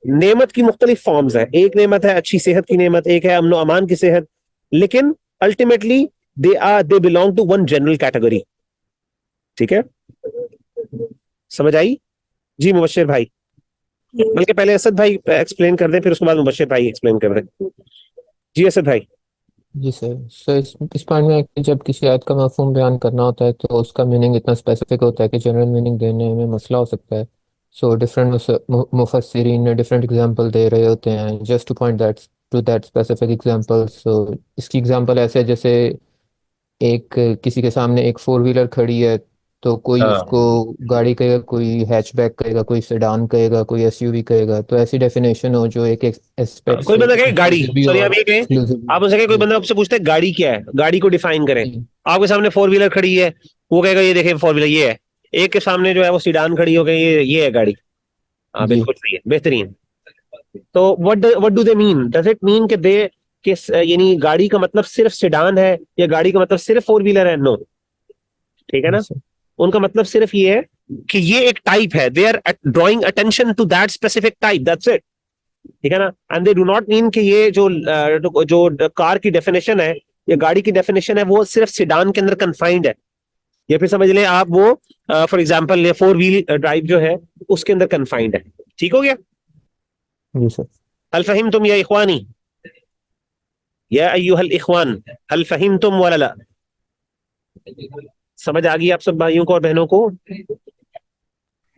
نعمت کی مختلف فارمز ہیں. ایک نعمت ہے اچھی صحت کی نعمت, ایک ہے امن و امان کی صحت, لیکن ultimately they belong to one general category. ٹھیک ہے, سمجھ آئی؟ جی مبشر بھائی, بلکہ پہلے اسد بھائی ایکسپلین کر دیں پھر اس کے بعد مبشر بھائی ایکسپلین کر دیں. جی اسد بھائی. جی سر اس پوائنٹ میں کہ جب کسی آیت کا مفہوم بیان کرنا ہوتا ہے تو اس کا میننگ اتنا اسپیسیفک ہوتا ہے کہ جنرل میننگ دینے میں مسئلہ ہو سکتا ہے. سو ڈفرینٹ مفسرین ڈفرینٹ ایگزامپل دے رہے ہوتے ہیں just to point to that specific example. So اس کی ایگزامپل ایسے ہے جیسے ایک کسی کے سامنے ایک 4 ویلر کھڑی ہے تو کوئی اس کو گاڑی کہے گا, کوئی ہیچ بیک کہے گا, کوئی سیڈان کہے گا, کوئی ایس یو وی کہے گا. تو ایسی ڈیفینیشن ہو جو ایک ایسپیکٹ کوئی بندہ کہے گاڑی, سوری آپ یہ کہیں, آپ ان سے کہیں کوئی بندہ آپ سے پوچھتے ہے گاڑی کیا ہے, گاڑی کو ڈیفائن کریں. آپ کے سامنے 4 ویلر کھڑی ہے, وہ کہے گا یہ دیکھیں 4 ویلر یہ ہے. ایک کے سامنے جو ہے وہ سیڈان کھڑی ہو گئی, یہ ہے گاڑی. ہاں بالکل صحیح ہے, بہترین. تو what do they mean? Does it mean کہ یعنی گاڑی کا مطلب صرف سیڈان ہے یا گاڑی کا مطلب صرف 4 ویلر ہے؟ نو. ٹھیک ہے نا, ان کا مطلب صرف یہ ہے کہ یہ ایک ٹائپ ہے. they are drawing attention to that specific type, that's it. ٹھیک ہے نا, and they do not mean کہ یہ جو کار کی ڈیفینیشن ہے یا گاڑی کی ڈیفینیشن ہے وہ صرف سیڈان کے اندر کنفائنڈ ہے. یا پھر سمجھ لیں آپ وہ فار ایگزامپل 4 ویل ڈرائیو جو ہے اس کے اندر کنفائنڈ ہے. ٹھیک ہو گیا؟ جی سر. هل فهمتم یا اخوانی, یا ایها الاخوان, هل فهمتم ولا لا؟ سمجھ آ گئی آپ سب بھائیوں کو اور بہنوں کو؟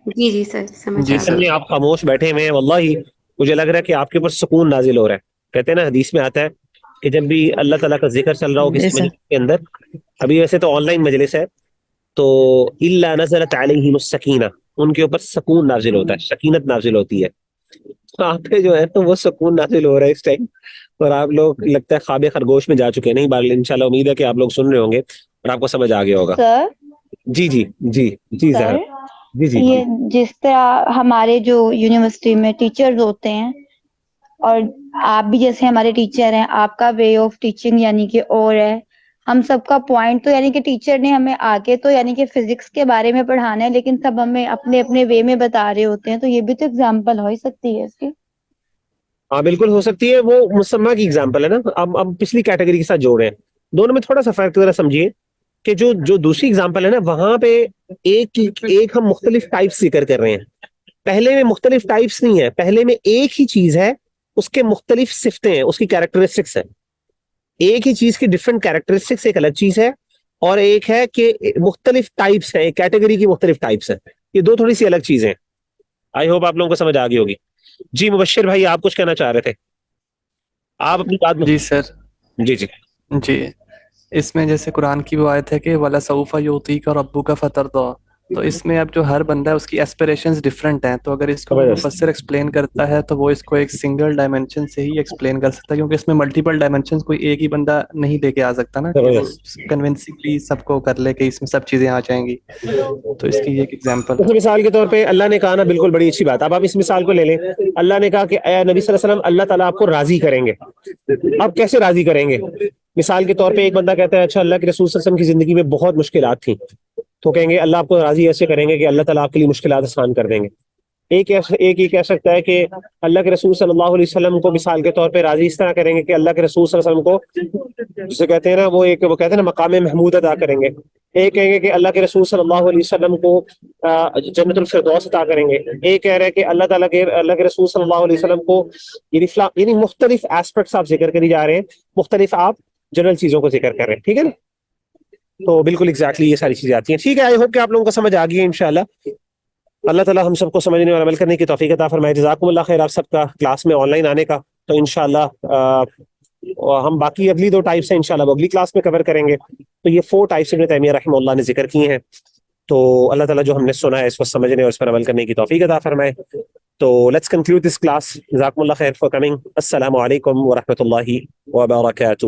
جی سر سمجھ جی آ سر. گئی. آپ خاموش بیٹھے ہوئے ہیں, واللہ مجھے لگ رہا ہے کہ آپ کے اوپر سکون نازل ہو رہا ہے. کہتے ہیں نا حدیث میں آتا ہے کہ جب بھی اللہ تعالیٰ کا ذکر چل رہا ہو کسی مجلس کے اندر, ابھی ویسے تو آن لائن مجلس ہے, تو الا نزلت علیہم السکینہ, ان کے اوپر سکون نازل ہوتا ہے, سکینت نازل ہوتی ہے. تو آپ پہ جو ہے تو وہ سکون نازل ہو رہا ہے اس ٹائم, اور آپ لوگ لگتا ہے خواب خرگوش میں جا چکے ہیں. نہیں بال انشاءاللہ امید ہے کہ آپ لوگ سن رہے ہوں گے اور آپ کو سمجھ آ گیا ہوگا. سر جی جی جی جی سر زہر, جی جی یہ جس طرح ہمارے جو یونیورسٹی میں ٹیچرز ہوتے ہیں اور آپ بھی جیسے ہمارے ٹیچر ہیں، آپ کا وے آف ٹیچنگ یعنی کہ اور ہے. ہم سب کا پوائنٹ تو یعنی کہ ٹیچر نے ہمیں آگے تو یعنی کہ فزکس کے بارے میں پڑھانا ہے، لیکن سب ہمیں اپنے اپنے وے میں بتا رہے ہوتے ہیں، تو یہ بھی تو اگزامپل ہو ہی سکتی ہے اس کی. ہاں بالکل ہو سکتی ہے، وہ مسمہ کی اگزامپل ہے نا. اب پچھلی کیٹیگری کے ساتھ جوڑے ہیں، دونوں میں تھوڑا سا فرق ذرا سمجھیے کہ جو دوسری اگزامپل ہے نا، وہاں پہ ایک ہم مختلف ٹائپس ذکر کر رہے ہیں. پہلے میں مختلف ٹائپس نہیں ہے، پہلے میں ایک ہی چیز ہے، اس کے مختلف صفتیں ہیں، اس کی کیریکٹرسٹکس ہیں. ایک ہی چیز کی ڈفرنٹ کیریکٹرسٹکس ایک الگ چیز ہے، اور ایک ہے کہ مختلف ٹائپس ہیں، ایک کیٹیگری کی مختلف ٹائپس ہیں. یہ دو تھوڑی سی الگ چیزیں ہیں. آئی ہوپ آپ لوگوں کو سمجھ آ گئی ہوگی. جی مبشر بھائی، آپ کچھ کہنا چاہ رہے تھے، آپ اپنی بات جی سر. جی جی جی، اس میں جیسے قرآن کی وہ آیت ہے کہ وَلَسَوْفَ يُعْطِيكَ رَبُّكَ فَتَرْضَىٰ، تو اس میں اب جو ہر بندہ ہے اس کی ایسپریشنز ڈفرینٹ ہیں. تو اگر اس کو زبردست. مفسر ایکسپلین کرتا ہے تو وہ اس کو ایک سنگل ڈائمینشن سے ہی ایکسپلین کر سکتا ہے، کیونکہ اس میں ملٹیپل ڈائمینشنز کوئی ایک ہی بندہ نہیں لے کے آ سکتا نا کہ وہ زبردست. کنونسنگلی سب کو کر لے کہ اس میں سب چیزیں آ جائیں گی. تو اس کی ایک ایگزامپل اس مثال کے طور پہ اللہ نے کہا نا، بالکل بڑی اچھی بات. اب آپ اس مثال کو لے لیں. اللہ نے کہا کہ اے نبی صلی اللہ علیہ وسلم، اللہ تعالیٰ آپ کو راضی کریں گے. اب کیسے راضی کریں گے؟ مثال کے طور پہ ایک بندہ کہتا ہے اچھا اللہ کے رسول صلی اللہ علیہ وسلم کی زندگی میں بہت مشکلات تھیں، تو کہیں گے اللہ آپ کو راضی ایسے کریں گے کہ اللہ تعالیٰ آپ کے لیے مشکلات آسان کر دیں گے. ایک یہ کہہ سکتا ہے کہ اللہ کے رسول صلی اللہ علیہ وسلم کو مثال کے طور پہ راضی اس طرح کریں گے کہ اللہ کے رسول صلی اللہ علیہ وسلم کو جسے کہتے ہیں نا وہ کہتے ہیں نا مقام محمود ادا کریں گے. ایک کہیں گے کہ اللہ کے رسول صلی اللہ علیہ وسلم کو جنت الفردوس عطا کریں گے. ایک کہہ رہے ہیں کہ اللہ کے رسول صلی اللہ علیہ وسلم کو یعنی مختلف ایسپیکٹس آپ ذکر کری جا رہے ہیں، مختلف آپ جنرل چیزوں کو ذکر کر رہے ہیں. ٹھیک ہے نا؟ تو بالکل ایگزیکٹلی یہ ساری چیزیں آتی ہیں. ٹھیک ہے، آئی ہوپ کہ آپ لوگوں کو سمجھ آ گئی ہے انشاءاللہ. اللہ تعالیٰ ہم سب کو سمجھنے اور عمل کرنے کی توفیق عطا فرمائے. جزاکم اللہ خیر آپ سب کا کلاس میں آن لائن آنے کا. تو انشاءاللہ ہم باقی اگلی 2 ٹائپس ہیں انشاءاللہ وہ اگلی کلاس میں کور کریں گے. تو یہ 4 ٹائپس ابن تیمیہ رحمہ اللہ نے ذکر کی ہیں. تو اللہ تعالیٰ جو ہم نے سنا ہے اس کو سمجھنے اور اس پر عمل کرنے کی توفیق عطا فرمائے. تو لیٹس کنکلوڈ دس کلاس. جزاکم اللہ خیر فار کمنگ. السلام علیکم ورحمۃ اللہ وبرکاتہ.